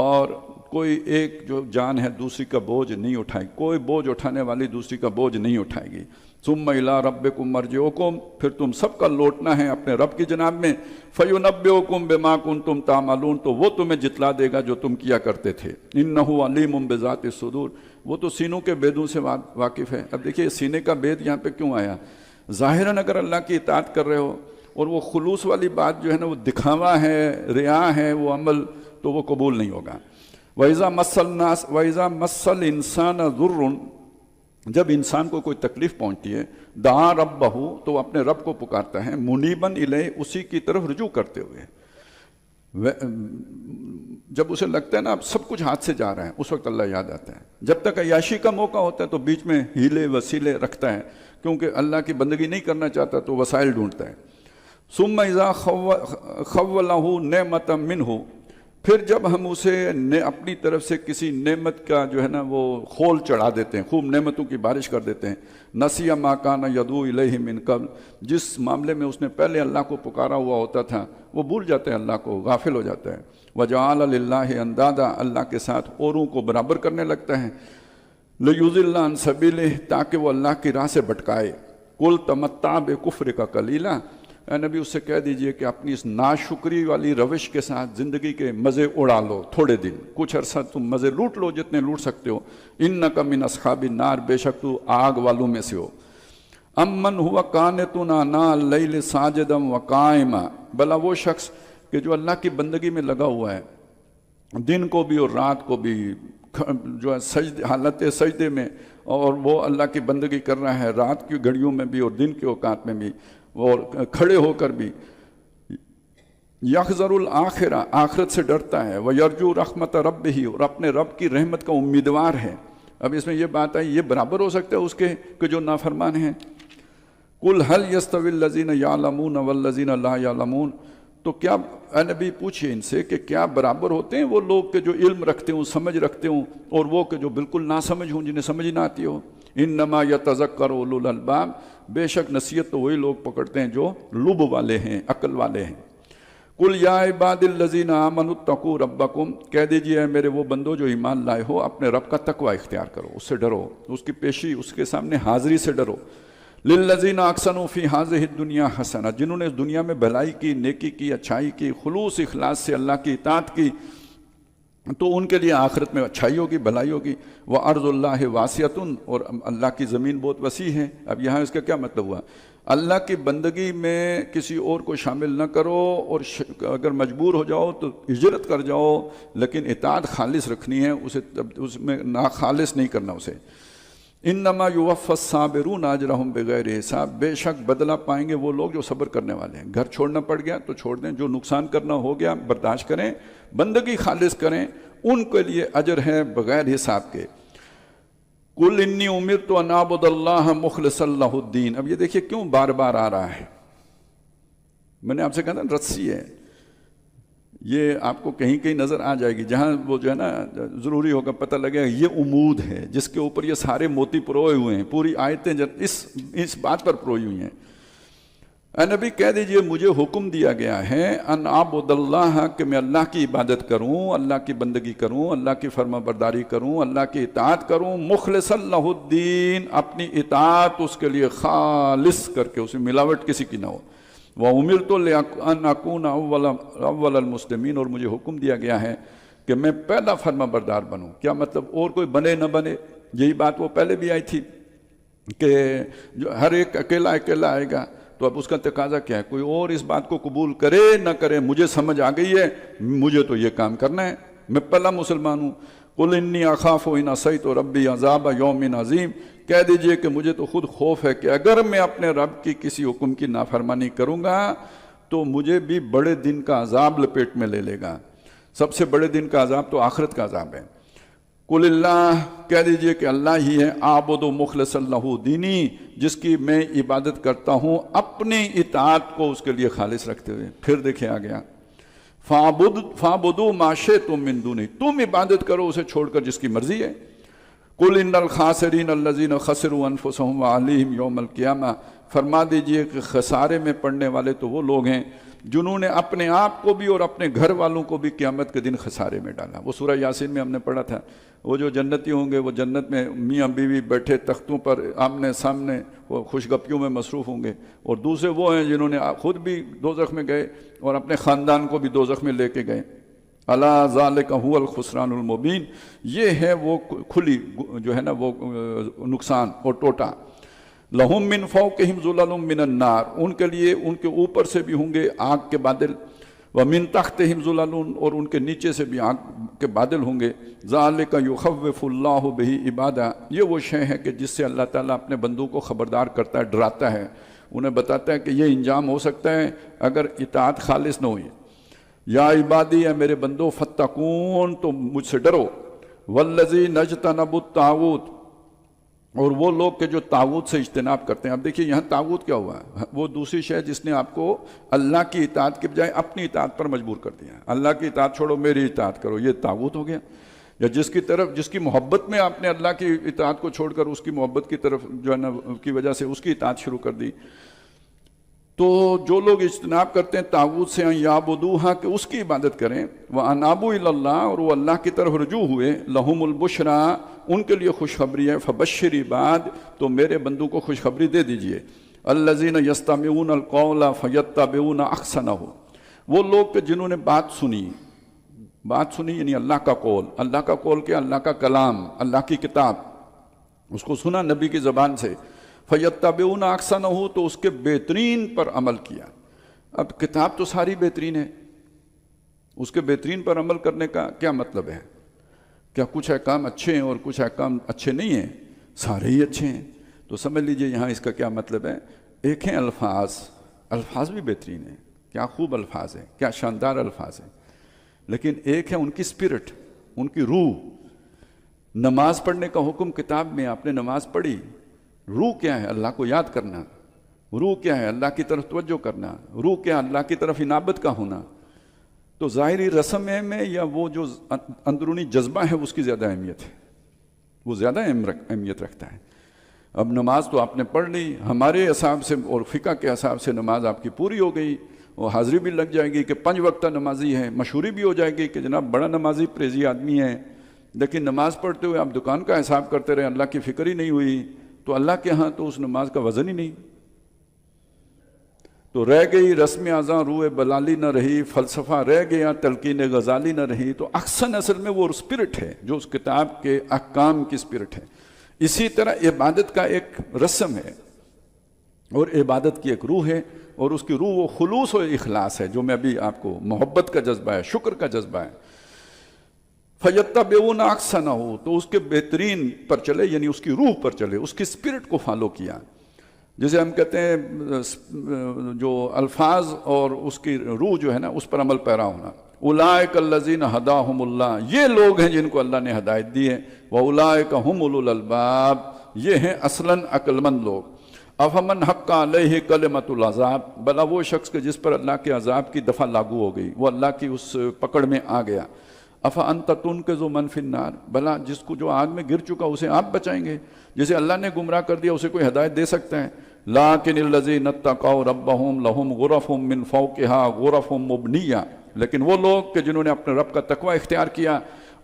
A: اور کوئی ایک جو جان ہے دوسری کا بوجھ نہیں اٹھائے، کوئی بوجھ اٹھانے والی دوسری کا بوجھ نہیں اٹھائے گی۔ ثم الی ربکم مرجعکم، پھر تم سب کا لوٹنا ہے اپنے رب کی جناب میں، فینبئکم بما کنتم تعملون، تو وہ تمہیں جتلا دے گا جو تم کیا کرتے تھے۔ انہ علیم بذات الصدور، وہ تو سینوں کے بیدوں سے واقف ہے۔ اب دیکھیے سینے کا بید یہاں پہ کیوں آیا؟ ظاہراً اگر اللہ کی اطاعت کر رہے ہو اور وہ خلوص والی بات جو ہے نا وہ دکھاوا ہے، ریا ہے وہ عمل، تو وہ قبول نہیں ہوگا۔ وَإِذَا مَسَّ الْإِنسَانَ ضُرٌّ، جب انسان کو کوئی تکلیف پہنچتی ہے، دعا ربہ، تو وہ اپنے رب کو پکارتا ہے، منیباً الیہ، اسی کی طرف رجوع کرتے ہوئے۔ جب اسے لگتا ہے نا اب سب کچھ ہاتھ سے جا رہا ہے، اس وقت اللہ یاد آتا ہے۔ جب تک عیاشی کا موقع ہوتا ہے تو بیچ میں ہیلے وسیلے رکھتا ہے، کیونکہ اللہ کی بندگی نہیں کرنا چاہتا تو وسائل ڈھونڈتا ہے۔ ثم اذا خولہ نعمتا منہ، پھر جب ہم اسے اپنی طرف سے کسی نعمت کا جو ہے نا وہ خول چڑھا دیتے ہیں، خوب نعمتوں کی بارش کر دیتے ہیں، نسی ما کان یدعو الیہ من قبل، جس معاملے میں اس نے پہلے اللہ کو پکارا ہوا ہوتا تھا وہ بھول جاتے ہیں، اللہ کو غافل ہو جاتا ہے۔ وجعل للہ اندادا، اللہ کے ساتھ اوروں کو برابر کرنے لگتا ہے، لیضل عن سبیلہ، تاکہ وہ اللہ کی راہ سے بھٹکائے۔ قل تمتع بکفرک قلیلا، اے نبی اس سے کہہ دیجئے کہ اپنی اس ناشکری والی روش کے ساتھ زندگی کے مزے اڑا لو، تھوڑے دن، کچھ عرصہ تم مزے لوٹ لو جتنے لوٹ سکتے ہو۔ انک من اصحاب النار، بے شک تو آگ والوں میں سے ہو۔ امن ہوا قانت آناء اللیل ساجدا وقائما، بلا وہ شخص کہ جو اللہ کی بندگی میں لگا ہوا ہے، دن کو بھی اور رات کو بھی، جو ہے حالت سجدے میں، اور وہ اللہ کی بندگی کر رہا ہے رات کی گھڑیوں میں بھی اور دن کے اوقات میں بھی، اور کھڑے ہو کر بھی۔ یحذر الآخرہ، آخرت سے ڈرتا ہے، ویرجو رحمت ربہ، اور اپنے رب کی رحمت کا امیدوار ہے۔ اب اس میں یہ بات ہے، یہ برابر ہو سکتا ہے اس کے کہ جو نافرمان ہیں۔ قل هل يستوي الذين يعلمون والذين لا يعلمون، تو کیا اے نبی پوچھئے ان سے کہ کیا برابر ہوتے ہیں وہ لوگ کہ جو علم رکھتے ہوں، سمجھ رکھتے ہوں، اور وہ کہ جو بالکل نہ سمجھ ہوں، جنہیں سمجھ نہ آتی ہو؟ انما یتذکر اولو الالباب، بے شک نصیحت تو وہی لوگ پکڑتے ہیں جو لب والے ہیں، عقل والے ہیں۔ قل یا عباد الذین آمنوا اتقوا ربکم، کہہ دیجئے اے میرے وہ بندو جو ایمان لائے ہو، اپنے رب کا تقوی اختیار کرو، اس سے ڈرو، اس کی پیشی، اس کے سامنے حاضری سے ڈرو۔ للذین احسنوا فی ہذہ الدنیا حسنہ، جنہوں نے اس دنیا میں بھلائی کی، نیکی کی، اچھائی کی، خلوص اخلاص سے اللہ کی اطاعت کی، تو ان کے لیے آخرت میں اچھائی ہوگی، بھلائی ہوگی۔ وَأَرْضُ اللَّهِ وَاسِعَةٌ، اور اللہ کی زمین بہت وسیع ہے۔ اب یہاں اس کا کیا مطلب ہوا؟ اللہ کی بندگی میں کسی اور کو شامل نہ کرو، اور اگر مجبور ہو جاؤ تو ہجرت کر جاؤ، لیکن اطاعت خالص رکھنی ہے، اسے اس میں ناخالص نہیں کرنا اسے۔ انما یوفی الصابرون اجرہم بغیر حساب، بے شک بدلہ پائیں گے وہ لوگ جو صبر کرنے والے ہیں۔ گھر چھوڑنا پڑ گیا تو چھوڑ دیں، جو نقصان کرنا ہو گیا برداشت کریں، بندگی خالص کریں، ان کے لیے اجر ہے بغیر حساب کے۔ قل انی امرت ان اعبد اللہ مخلصا لہ الدین، اب یہ دیکھیے کیوں بار بار آ رہا ہے، میں نے آپ سے کہا تھا رسی ہے، یہ آپ کو کہیں کہیں نظر آ جائے گی، جہاں وہ جو ہے نا ضروری ہوگا پتہ لگے گا یہ عمود ہے جس کے اوپر یہ سارے موتی پروئے ہوئے ہیں، پوری آیتیں اس بات پر پروئی ہوئی ہیں۔ اے نبی کہہ دیجئے مجھے حکم دیا گیا ہے ان اعبد اللہ، کہ میں اللہ کی عبادت کروں، اللہ کی بندگی کروں، اللہ کی فرما برداری کروں، اللہ کی اطاعت کروں، مخلصا لہ الدین، اپنی اطاعت اس کے لیے خالص کر کے، اسے ملاوٹ کسی کی نہ ہو۔ وَأُمِرْتُ لِأَنْ أَكُونَ أَوَّلَ الْمُسْلِمِينَ، اور مجھے حکم دیا گیا ہے کہ میں پہلا فرما بردار بنوں۔ کیا مطلب اور کوئی بنے نہ بنے؟ یہی بات وہ پہلے بھی آئی تھی کہ جو ہر ایک اکیلا اکیلا آئے گا، تو اب اس کا تقاضا کیا ہے؟ کوئی اور اس بات کو قبول کرے نہ کرے، مجھے سمجھ آ گئی ہے، مجھے تو یہ کام کرنا ہے، میں پہلا مسلمان ہوں۔ قُلْ إِنِّي أَخَافُ إِنْ عَصَيْتُ رَبِّي عَذَابَ يَوْمٍ عَظِيمٍ، کہہ دیجئے کہ مجھے تو خود خوف ہے کہ اگر میں اپنے رب کی کسی حکم کی نافرمانی کروں گا تو مجھے بھی بڑے دن کا عذاب لپیٹ میں لے لے گا۔ سب سے بڑے دن کا عذاب تو آخرت کا عذاب ہے۔ قل اللہ، کہہ دیجئے کہ اللہ ہی ہے، اعبد مخلصا لہ دینی، جس کی میں عبادت کرتا ہوں اپنی اطاعت کو اس کے لیے خالص رکھتے ہوئے۔ پھر دیکھیں آ گیا فَاعْبُدُوا مَا شِئْتُم مِّن دُونِهِ، تم عبادت کرو اسے چھوڑ کر جس کی مرضی ہے۔ قل ان الخاسرین الذین خسروا انفسهم وعلیہم یوم القیامہ، فرما دیجئے کہ خسارے میں پڑنے والے تو وہ لوگ ہیں جنہوں نے اپنے آپ کو بھی اور اپنے گھر والوں کو بھی قیامت کے دن خسارے میں ڈالا۔ وہ سورہ یاسین میں ہم نے پڑھا تھا، وہ جو جنتی ہوں گے وہ جنت میں میاں بیوی بیٹھے تختوں پر آمنے سامنے وہ خوشگپیوں میں مصروف ہوں گے، اور دوسرے وہ ہیں جنہوں نے خود بھی دوزخ میں گئے اور اپنے خاندان کو بھی دوزخ میں لے کے گئے۔ الا ذالک هو الخسران المبین، یہ ہے وہ کھلی جو ہے نا وہ نقصان اور ٹوٹا۔ لہم من فوقہم ظلل من النار، ان کے لیے ان کے اوپر سے بھی ہوں گے آگ کے بادل، ومن تحتہم ظلل، اور ان کے نیچے سے بھی آگ کے بادل ہوں گے۔ ذالک یخوف اللہ بہ عبادہ، یہ وہ شے ہے کہ جس سے اللہ تعالیٰ اپنے بندوں کو خبردار کرتا ہے، ڈراتا ہے، انہیں بتاتا ہے کہ یہ انجام ہو سکتا ہے اگر اطاعت خالص نہ ہوئی۔ یا عبادی، ہے میرے بندو، فتقون، تو مجھ سے ڈرو، والذین اجتنبوا الطاغوت، اور وہ لوگ کہ جو طاغوت سے اجتناب کرتے ہیں۔ اب دیکھیے یہاں طاغوت کیا ہوا ہے؟ وہ دوسری شے جس نے آپ کو اللہ کی اطاعت کے بجائے اپنی اطاعت پر مجبور کر دیا۔ اللہ کی اطاعت چھوڑو میری اطاعت کرو، یہ طاغوت ہو گیا۔ یا جس کی محبت میں آپ نے اللہ کی اطاعت کو چھوڑ کر اس کی محبت کی طرف جو ہے نا کی وجہ سے اس کی اطاعت شروع کر دی۔ تو جو لوگ اجتناب کرتے ہیں طاغوت سے، یعبدوہا، کہ اس کی عبادت کریں، وَأَنَابُوا إِلَى اللَّهِ، اور وہ اللہ کی طرف رجوع ہوئے، لَهُمُ الْبُشْرَىٰ، ان کے لیے خوشخبری ہے، فَبَشِّرْ عِبَادِ، تو میرے بندوں کو خوشخبری دے دیجئے، الَّذِينَ يَسْتَمِعُونَ الْقَوْلَ فَيَتَّبِعُونَ أَحْسَنَهُ، وہ لوگ کہ جنہوں نے بات سنی یعنی اللہ کا قول۔ اللہ کا قول کیا؟ اللہ کا کلام، اللہ کی کتاب، اس کو سنا نبی کی زبان سے، فَيَتَّبِعُونَ أَحْسَنَهُ، تو اس کے بہترین پر عمل کیا۔ اب کتاب تو ساری بہترین ہے، اس کے بہترین پر عمل کرنے کا کیا مطلب ہے؟ کیا کچھ احکام اچھے ہیں اور کچھ احکام اچھے نہیں ہیں؟ سارے ہی اچھے ہیں۔ تو سمجھ لیجئے یہاں اس کا کیا مطلب ہے؟ ایک ہیں الفاظ بھی بہترین ہیں، کیا خوب الفاظ ہیں، کیا شاندار الفاظ ہیں، لیکن ایک ہے ان کی اسپرٹ، ان کی روح۔ نماز پڑھنے کا حکم کتاب میں، آپ نے نماز پڑھی، روح کیا ہے؟ اللہ کو یاد کرنا۔ روح کیا ہے؟ اللہ کی طرف توجہ کرنا۔ روح کیا؟ اللہ کی طرف انابت کا ہونا۔ تو ظاہری رسم میں یا وہ جو اندرونی جذبہ ہے اس کی زیادہ اہمیت ہے، وہ زیادہ اہمیت رکھتا ہے۔ اب نماز تو آپ نے پڑھ لی، ہمارے حساب سے اور فقہ کے حساب سے نماز آپ کی پوری ہو گئی، اور حاضری بھی لگ جائے گی کہ 5 وقتہ نمازی ہے، مشہوری بھی ہو جائے گی کہ جناب بڑا نمازی پریزی آدمی ہے، لیکن نماز پڑھتے ہوئے آپ دکان کا حساب کرتے رہے، اللہ کی فکر ہی نہیں ہوئی، تو اللہ کے ہاں تو اس نماز کا وزن ہی نہیں۔ تو رہ گئی رسم اعضاء روح بلالی نہ رہی، فلسفہ رہ گیا تلقین غزالی نہ رہی۔ تو اصل میں وہ اسپرٹ ہے جو اس کتاب کے احکام کی اسپرٹ ہے۔ اسی طرح عبادت کا ایک رسم ہے اور عبادت کی ایک روح ہے، اور اس کی روح وہ خلوص و اخلاص ہے جو میں ابھی آپ کو، محبت کا جذبہ ہے، شکر کا جذبہ ہے۔ فَيَتَّبِعُونَ أَحْسَنَهُ، تو اس کے بہترین پر چلے، یعنی اس کی روح پر چلے، اس کی اسپرٹ کو فالو کیا۔ جسے ہم کہتے ہیں جو الفاظ اور اس کی روح جو ہے نا اس پر عمل پیرا ہونا۔ اولئک الذین ہداہم اللہ، یہ لوگ ہیں جن کو اللہ نے ہدایت دی ہے۔ واولئک ھم اولو الالباب، یہ ہیں اصلاً عقل مند لوگ۔ افمن حق علیہ کلمۃ العذاب، بلا وہ شخص کہ جس پر اللہ کے عذاب کی دفعہ لاگو ہو گئی، وہ اللہ کی اس پکڑ میں آ گیا۔ افانت تنقذ من فی النار، بلا جس کو جو آگ میں گر چکا اسے آپ بچائیں گے؟ جسے اللہ نے گمراہ کر دیا اسے کوئی ہدایت دے سکتا ہے؟ لیکن الذین اتقوا ربہم لہم غرف من فوقہا غرف مبنیہ، لیکن وہ لوگ کہ جنہوں نے اپنے رب کا تقوی اختیار کیا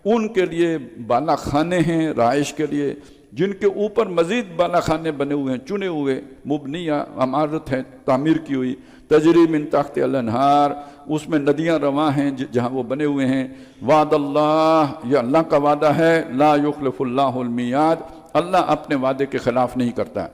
A: ان کے لیے بالا خانے ہیں رہائش کے لیے، جن کے اوپر مزید بالا خانے بنے ہوئے ہیں، چنے ہوئے، مبنیہ عمارت ہے تعمیر کی ہوئی، تجری من تحت الانہار، اس میں ندیاں رواں ہیں جہاں وہ بنے ہوئے ہیں۔ وعد اللہ، یہ اللہ کا وعدہ ہے، لا یخلف اللہ المیعاد، اللہ اپنے وعدے کے خلاف نہیں کرتا۔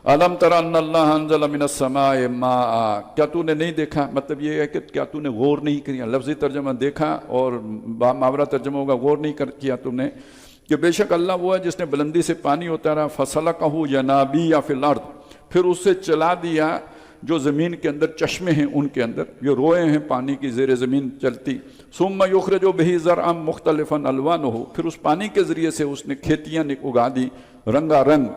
A: الم تر ان اللہ انزل من السماء ماء، کیا تو نے نہیں دیکھا؟ مطلب یہ ہے کہ کیا تو نے غور نہیں کیا؟ لفظی ترجمہ دیکھا اور محاورہ ترجمہ ہوگا غور نہیں کیا تم نے، کہ بے شک اللہ وہ ہے جس نے بلندی سے پانی اتارا، فسلکہ ینابیع فی الارض، پھر اس سے چلا دیا جو زمین کے اندر چشمے ہیں ان کے اندر، یہ روئے ہیں پانی کی زیر زمین چلتی، ثم یخرج بہ زرعا مختلفا الوانہ، پھر اس پانی کے ذریعے سے اس نے کھیتیاں اگا دی رنگا رنگ،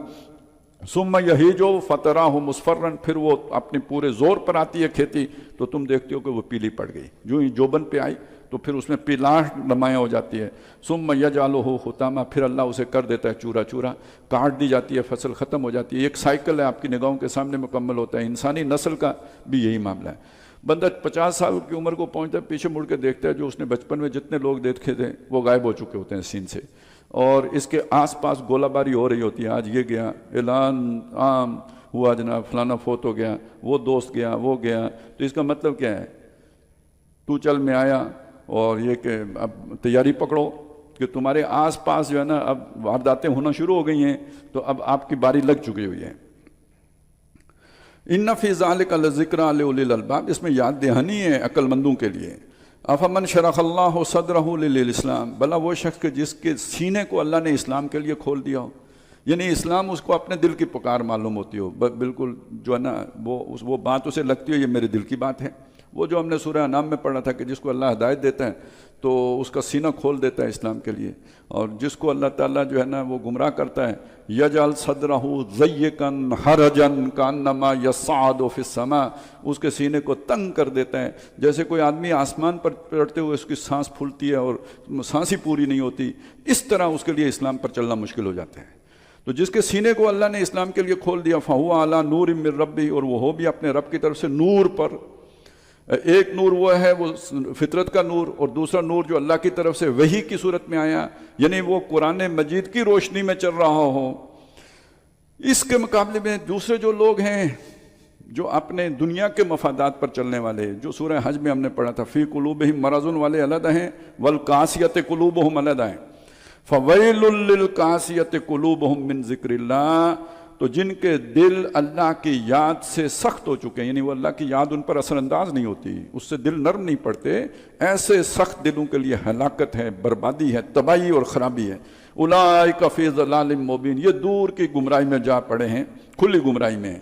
A: ثم یہیجو فتراہ مصفرن، پھر وہ اپنے پورے زور پر آتی ہے کھیتی تو تم دیکھتے ہو کہ وہ پیلی پڑ گئی، جو ہی جوبن پہ آئی تو پھر اس میں پیلاش نمایاں ہو جاتی ہے۔ ثم یجعلہ حطاما، پھر اللہ اسے کر دیتا ہے چورا چورا، کاٹ دی جاتی ہے، فصل ختم ہو جاتی ہے۔ ایک سائیکل ہے آپ کی نگاہوں کے سامنے مکمل ہوتا ہے۔ انسانی نسل کا بھی یہی معاملہ ہے۔ بندہ 50 سال کی عمر کو پہنچتا ہے، پیچھے مڑ کے دیکھتا ہے جو اس نے بچپن میں جتنے لوگ دیکھے تھے وہ غائب ہو چکے ہوتے ہیں سین سے، اور اس کے آس پاس گولہ باری ہو رہی ہوتی ہے۔ آج یہ گیا، اعلان عام ہوا جناب فلانا فوت ہو گیا، وہ دوست گیا، وہ گیا، تو اس کا مطلب کیا ہے؟ تو چل میں آیا، اور یہ کہ اب تیاری پکڑو کہ تمہارے آس پاس جو ہے نا اب وارداتیں ہونا شروع ہو گئی ہیں، تو اب آپ کی باری لگ چکی ہوئی ہے۔ ان فی ذلک لذکریٰ لاولی الالباب، اس میں یاد دہانی ہے عقل مندوں کے لیے۔ افمن شرح اللہ صدرہ للاسلام، بھلا وہ شخص کہ جس کے سینے کو اللہ نے اسلام کے لیے کھول دیا ہو، یعنی اسلام اس کو اپنے دل کی پکار معلوم ہوتی ہو، بالکل جو ہے نا وہ بات اسے لگتی ہو یہ میرے دل کی بات ہے۔ وہ جو ہم نے سورہ انعام میں پڑھا تھا کہ جس کو اللہ ہدایت دیتا ہے تو اس کا سینہ کھول دیتا ہے اسلام کے لیے، اور جس کو اللہ تعالیٰ جو ہے نا وہ گمراہ کرتا ہے، یجعل صدرہ ضیقاً حرجاً کانما یصعد فی السماء، اس کے سینے کو تنگ کر دیتا ہے، جیسے کوئی آدمی آسمان پر چڑھتے ہوئے اس کی سانس پھولتی ہے اور سانس ہی پوری نہیں ہوتی، اس طرح اس کے لیے اسلام پر چلنا مشکل ہو جاتا ہے۔ تو جس کے سینے کو اللہ نے اسلام کے لیے کھول دیا، فہو علی نور من ربہ، اور وہ ہو بھی اپنے رب کی طرف سے نور پر۔ ایک نور وہ ہے وہ فطرت کا نور، اور دوسرا نور جو اللہ کی طرف سے وحی کی صورت میں آیا، یعنی وہ قرآن مجید کی روشنی میں چل رہا ہو۔ اس کے مقابلے میں دوسرے جو لوگ ہیں جو اپنے دنیا کے مفادات پر چلنے والے، جو سورہ حج میں ہم نے پڑھا تھا، فی قلوبہم مرض والے علیحدہ ہیں، والقاسیۃ قلوبہم علیحدہ ہیں، فویل للقاسیۃ قلوبہم من ذکر اللہ، تو جن کے دل اللہ کی یاد سے سخت ہو چکے ہیں، یعنی وہ اللہ کی یاد ان پر اثر انداز نہیں ہوتی، اس سے دل نرم نہیں پڑتے، ایسے سخت دلوں کے لیے ہلاکت ہے، بربادی ہے، تباہی اور خرابی ہے۔ اولئک فی ضلال مبین، یہ دور کی گمراہی میں جا پڑے ہیں، کھلی گمراہی میں۔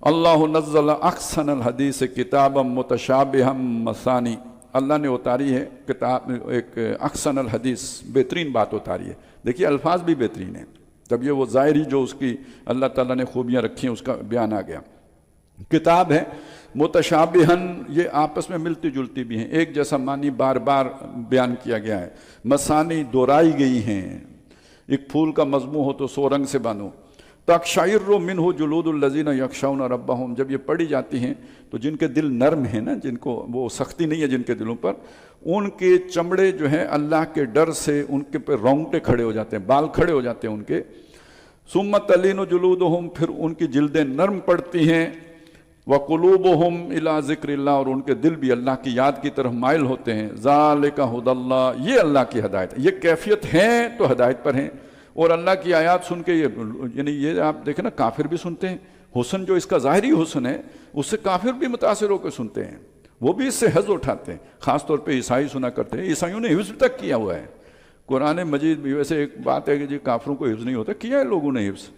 A: اللہ نزل احسن الحدیث کتابا متشابہا مثانی، اللہ نے اتاری ہے کتاب ایک احسن الحدیث، بہترین بات اتاری ہے۔ دیکھیے الفاظ بھی بہترین ہیں، تب یہ وہ ظاہری جو اس کی اللہ تعالیٰ نے خوبیاں رکھی ہیں اس کا بیان آ گیا۔ کتاب ہے متشابہن، یہ آپس میں ملتی جلتی بھی ہیں، ایک جیسا معنی بار بار بیان کیا گیا ہے۔ مثانی دہرائی گئی ہیں، ایک پھول کا مضمون ہو تو 100 رنگ سے بانو۔ تقشعر منہ جلود الذین یخشون ربہم، جب یہ پڑھی جاتی ہیں تو جن کے دل نرم ہیں نا، جن کو وہ سختی نہیں ہے جن کے دلوں پر، ان کے چمڑے جو ہے اللہ کے ڈر سے ان کے پہ رونگٹے کھڑے ہو جاتے ہیں، بال کھڑے ہو جاتے ہیں ان کے۔ ثم تلین جلودہم، پھر ان کی جلدیں نرم پڑتی ہیں۔ وقلوبہم الی ذکر اللہ، اور ان کے دل بھی اللہ کی یاد کی طرف مائل ہوتے ہیں۔ ذالک ھدی اللہ، یہ اللہ کی ہدایت ہے، یہ کیفیت ہے تو ہدایت پر ہیں۔ اور اللہ کی آیات سن کے یعنی یہ آپ دیکھیں نا، کافر بھی سنتے ہیں، حسن جو اس کا ظاہری حسن ہے اس سے کافر بھی متاثر ہو کے سنتے ہیں، وہ بھی اس سے حظ اٹھاتے ہیں۔ خاص طور پہ عیسائی سنا کرتے ہیں، عیسائیوں نے حفظ تک کیا ہوا ہے قرآن مجید بھی۔ ویسے ایک بات ہے کہ جی کافروں کو حفظ نہیں ہوتا، کیا ہے لوگوں نے حفظ،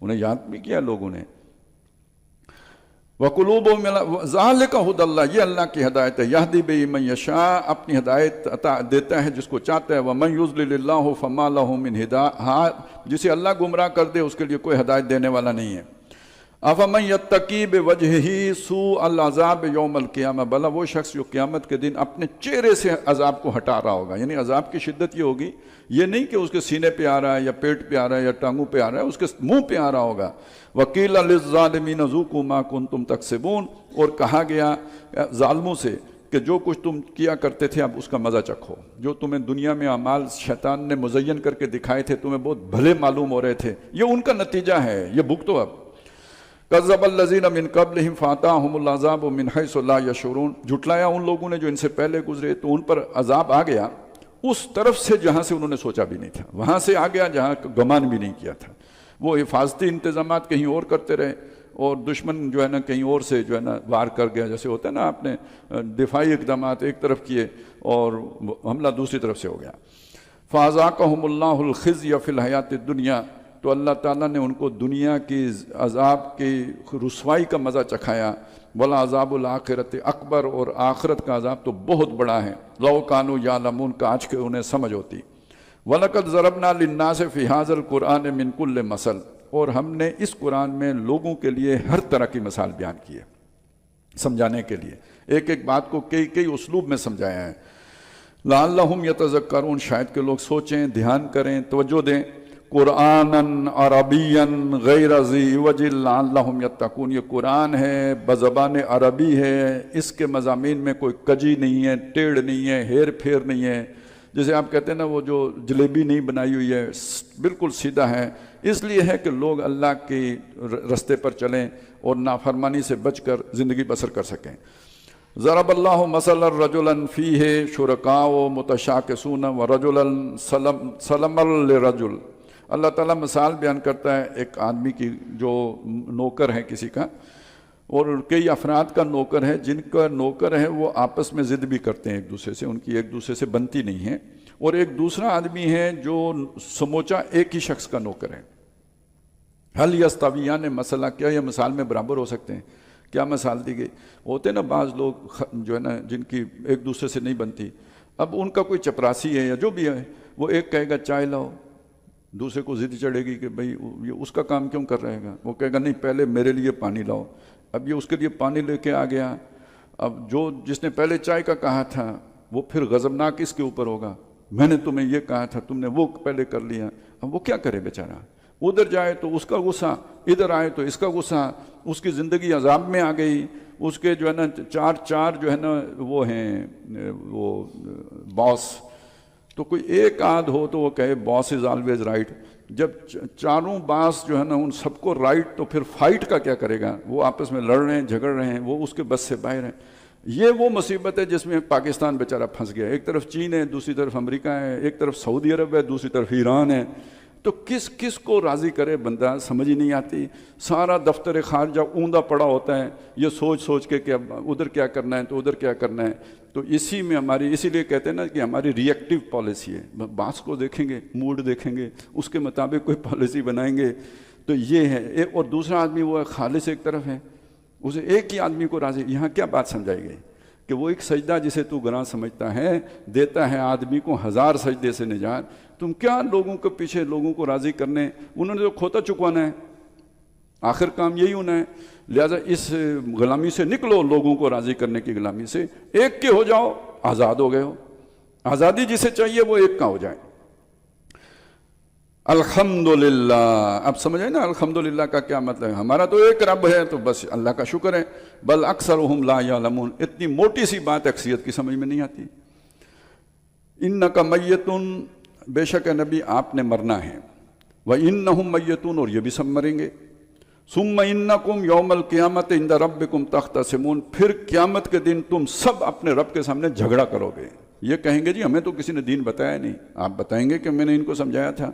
A: انہیں یاد بھی کیا لوگوں نے۔ وَقُلُوبُهُمْ ذَلِكَ هُدَى اللَّهِ، یہ اللہ کی ہدایت ہے۔ یہدی بِهِ مَن یشاء، اپنی ہدایت عطا دیتا ہے جس کو چاہتا ہے۔ وَمَن يُضْلِلِ اللَّهُ فَمَا لَهُ مِنْ ہدایۃ، جسے اللہ گمراہ کر دے اس کے لیے کوئی ہدایت دینے والا نہیں ہے۔ أَفَمَن يَتَّقِي بِوَجْهِهِ سُوءَ الْعَذَابِ يَوْمَ الْقِيَامَةِ، بھلا وہ شخص جو قیامت کے دن اپنے چہرے سے عذاب کو ہٹا رہا ہوگا، یعنی عذاب کی شدت یہ ہوگی، یہ نہیں کہ اس کے سینے پہ آ رہا ہے یا پیٹ پہ آ رہا ہے یا ٹانگوں پہ آ رہا ہے، اس کے منہ پہ آ رہا ہوگا۔ وَقِيلَ لِلظَّالِمِينَ ذُوقُوا مَا كُنتُمْ تَكْسِبُونَ، اور کہا گیا ظالموں سے کہ جو کچھ تم کیا کرتے تھے اب اس کا مزہ چکھو، جو تمہیں دنیا میں اعمال شیطان نے مزین کر کے دکھائے تھے، تمہیں بہت بھلے معلوم ہو رہے تھے، یہ ان کا نتیجہ ہے، یہ بھگتو اب۔ کذب الذین من قبلہم فاتاہم العذاب من حیث لا یشعرون، جھٹلایا ان لوگوں نے جو ان سے پہلے گزرے تو ان پر عذاب آ گیا اس طرف سے جہاں سے انہوں نے سوچا بھی نہیں تھا، وہاں سے آ گیا جہاں گمان بھی نہیں کیا تھا۔ وہ حفاظتی انتظامات کہیں اور کرتے رہے اور دشمن جو ہے نا کہیں اور سے جو ہے نا وار کر گیا، جیسے ہوتا ہے نا آپ نے دفاعی اقدامات ایک طرف کیے اور حملہ دوسری طرف سے ہو گیا۔ فَأَذَاقَهُمُ اللَّهُ الْخِزْيَ فِي الْحَيَاةِ الدُّنْيَا، تو اللہ تعالیٰ نے ان کو دنیا کی عذاب کی رسوائی کا مزہ چکھایا۔ وَالْعَذَابُ الْآخِرَةِ اکبر، اور آخرت کا عذاب تو بہت بڑا ہے۔ لَوْ كَانُوا يَعْلَمُونَ، کاش کہ انہیں سمجھ ہوتی۔ وَلَقَدْ ضَرَبْنَا لِلنَّاسِ فِي هَذَا الْقُرْآنِ مِنْ كُلِّ مَثَلٍ، اور ہم نے اس قرآن میں لوگوں کے لیے ہر طرح کی مثال بیان کی ہے سمجھانے کے لیے، ایک ایک بات کو کئی اسلوب میں سمجھایا ہے۔ لعلہم یتذکرون، شاید کہ لوگ سوچیں، دھیان کریں، توجہ دیں۔ قرآنً عربیًا غیر ذی عوج لعلہم یتقون، یہ قرآن ہے بزبان عربی ہے، اس کے مضامین میں کوئی کجی نہیں ہے، ٹیڑھ نہیں ہے، ہیر پھیر نہیں ہے، جیسے آپ کہتے ہیں نا وہ جو جلیبی نہیں بنائی ہوئی ہے، بالکل سیدھا ہے۔ اس لیے ہے کہ لوگ اللہ کے رستے پر چلیں اور نافرمانی سے بچ کر زندگی بسر کر سکیں۔ ضرب اللہ مثلا رجلا فیہ شرکاء متشاکسون ورجلا سلما لرجل، اللہ تعالیٰ مثال بیان کرتا ہے ایک آدمی کی جو نوکر ہے کسی کا، اور کئی افراد کا نوکر ہے، جن کا نوکر ہے وہ آپس میں ضد بھی کرتے ہیں ایک دوسرے سے، ان کی ایک دوسرے سے بنتی نہیں ہے، اور ایک دوسرا آدمی ہے جو سموچا ایک ہی شخص کا نوکر ہے۔ حل یستویان مسئلہ، کیا یہ مثال میں برابر ہو سکتے ہیں؟ کیا مثال دی گئی؟ ہوتے نا بعض لوگ جو ہے نا جن کی ایک دوسرے سے نہیں بنتی، اب ان کا کوئی چپراسی ہے یا جو بھی ہے، وہ ایک کہے گا چائے لاؤ، دوسرے کو ضد چڑھے گی کہ بھئی یہ اس کا کام کیوں کر رہے گا، وہ کہے گا نہیں پہلے میرے لیے پانی لاؤ، اب یہ اس کے لیے پانی لے کے آ گیا، اب جس نے پہلے چائے کا کہا تھا وہ پھر غضبناک اس کے اوپر ہوگا، میں نے تمہیں یہ کہا تھا تم نے وہ پہلے کر لیا، اب وہ کیا کرے بیچارہ، ادھر جائے تو اس کا غصہ، ادھر آئے تو اس کا غصہ، اس کی زندگی عذاب میں آ گئی، اس کے جو ہے نا چار جو ہے نا وہ ہیں وہ باس، تو کوئی ایک آدھ ہو تو وہ کہے باس از آلویز رائٹ، جب چاروں باس جو ہے نا ان سب کو رائٹ، تو پھر فائٹ کا کیا کرے گا، وہ آپس میں لڑ رہے ہیں جھگڑ رہے ہیں، وہ اس کے بس سے باہر ہیں۔ یہ وہ مصیبت ہے جس میں پاکستان بیچارہ پھنس گیا، ایک طرف چین ہے، دوسری طرف امریکہ ہے، ایک طرف سعودی عرب ہے، دوسری طرف ایران ہے، تو کس کو راضی کرے بندہ، سمجھ ہی نہیں آتی۔ سارا دفتر خارجہ اوندا پڑا ہوتا ہے یہ سوچ کے کہ اب ادھر کیا کرنا ہے تو ادھر کیا کرنا ہے، تو اسی میں ہماری، اسی لیے کہتے ہیں نا کہ ہماری ری ایکٹیو پالیسی ہے، باس کو دیکھیں گے، موڈ دیکھیں گے، اس کے مطابق کوئی پالیسی بنائیں گے، تو یہ ہے۔ اور دوسرا آدمی وہ خالص ایک طرف ہے، اسے ایک ہی آدمی کو راضی، یہاں کیا بات سمجھائی گئی کہ وہ ایک سجدہ جسے تو گناہ سمجھتا ہے دیتا ہے آدمی کو 1000 سجدے سے نجات، تم کیا لوگوں کے پیچھے لوگوں کو راضی کرنے، انہوں نے تو کھوتا چکوانا ہے، آخر کام یہی ہونا ہے، لہذا اس غلامی سے نکلو، لوگوں کو راضی کرنے کی غلامی سے، ایک کے ہو جاؤ، آزاد ہو گئے ہو۔ آزادی جسے چاہیے وہ ایک کا ہو جائے۔ الحمدللہ، اب سمجھیں نا الحمدللہ کا کیا مطلب ہے، ہمارا تو ایک رب ہے تو بس اللہ کا شکر ہے، بل اکثرہم لا یعلمون، اتنی موٹی سی بات اکثریت کی سمجھ میں نہیں آتی۔ انک میتون، بے شک نبی آپ نے مرنا ہے، وانہم میتون، اور یہ بھی سب مریں گے، ثم انکم یوم القیامت عند ربکم تختصمون، پھر قیامت کے دن تم سب اپنے رب کے سامنے جھگڑا کرو گے، یہ کہیں گے جی ہمیں تو کسی نے دین بتایا نہیں، آپ بتائیں گے کہ میں نے ان کو سمجھایا تھا۔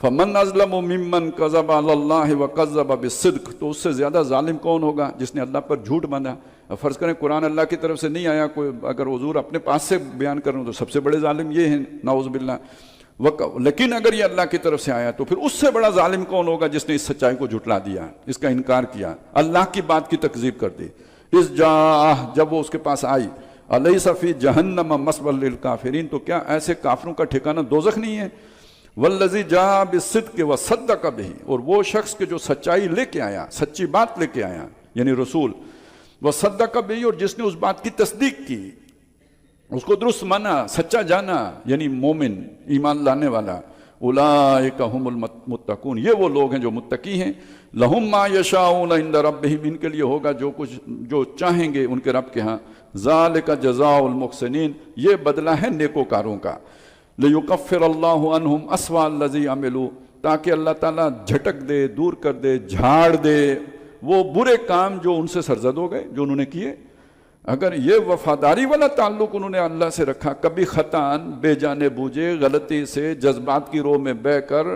A: فمن اظلم ممن کذب علی اللہ وکذب بالصدق، تو اس سے زیادہ ظالم کون ہوگا جس نے اللہ پر جھوٹ باندھا۔ فرض کریں قرآن اللہ کی طرف سے نہیں آیا، کوئی اگر حضور اپنے پاس سے بیان کر رہے ہوں تو سب سے بڑے ظالم یہ ہیں نعوذ باللہ، لیکن اگر یہ اللہ کی طرف سے آیا تو پھر اس سے بڑا ظالم کون ہوگا جس نے اس سچائی کو جھٹلا دیا، اس کا انکار کیا، اللہ کی بات کی تکذیب کر دی۔ اس جب وہ اس کے پاس آئی، الیس فی جہنم مثوی للکافرین، تو کیا ایسے کافروں کا ٹھکانہ دوزخ نہیں ہے؟ والذی جاء بالصدق وصدق بہ، اور وہ شخص کے جو سچائی لے کے آیا، سچی بات لے کے آیا یعنی رسول، وصدق بہ، اور جس نے اس بات کی تصدیق کی، اس کو درست مانا، سچا جانا، یعنی مومن، ایمان لانے والا، اولئک هم المتقون، یہ وہ لوگ ہیں جو متقی ہیں۔ لہم ما یشاؤون عند ربہم، ان کے لیے ہوگا جو کچھ جو چاہیں گے ان کے رب کے ہاں، ذالک جزاء المحسنین، یہ بدلہ ہے نیکوکاروں کا۔ لیکفر اللہ عنہم اسوأ الذی عملوا، تاکہ اللہ تعالیٰ جھٹک دے، دور کر دے، جھاڑ دے وہ برے کام جو ان سے سرزد ہو گئے، جو انہوں نے کیے۔ اگر یہ وفاداری والا تعلق انہوں نے اللہ سے رکھا، کبھی خطاً بے جانے بوجھے غلطی سے جذبات کی رو میں بہ کر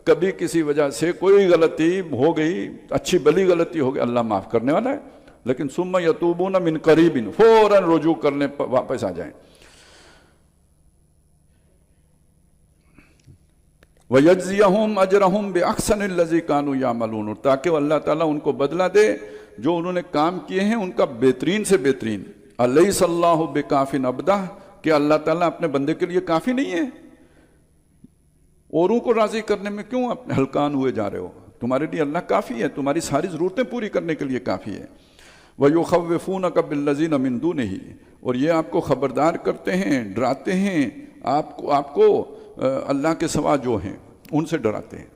A: کبھی کسی وجہ سے کوئی غلطی ہو گئی، اچھی بلی غلطی ہو گئی، اللہ معاف کرنے والا ہے، لیکن ثم یتوبون من قریب، فوراً رجوع کرنے واپس آ جائیں۔ وَيَجْزِيَهُمْ أَجْرَهُمْ بِأَحْسَنِ الَّذِي كَانُوا يَعْمَلُونَ، تاکہ اللہ تعالیٰ ان کو بدلہ دے جو انہوں نے کام کیے ہیں ان کا بہترین سے بہترین۔ أَلَيْسَ اللَّهُ بِكَافٍ عَبْدَهُ، کہ اللہ تعالیٰ اپنے بندے کے لیے کافی نہیں ہے؟ اوروں کو راضی کرنے میں کیوں ہلکان ہوئے جا رہے ہو؟ تمہارے لیے اللہ کافی ہے، تمہاری ساری ضرورتیں پوری کرنے کے لیے کافی ہے۔ وَيُخَوِّفُونَكَ بِالَّذِينَ مِن دُونِهِ، اور یہ آپ کو خبردار کرتے ہیں، ڈراتے ہیں، آپ کو اللہ کے سوا جو ہیں ان سے ڈراتے ہیں۔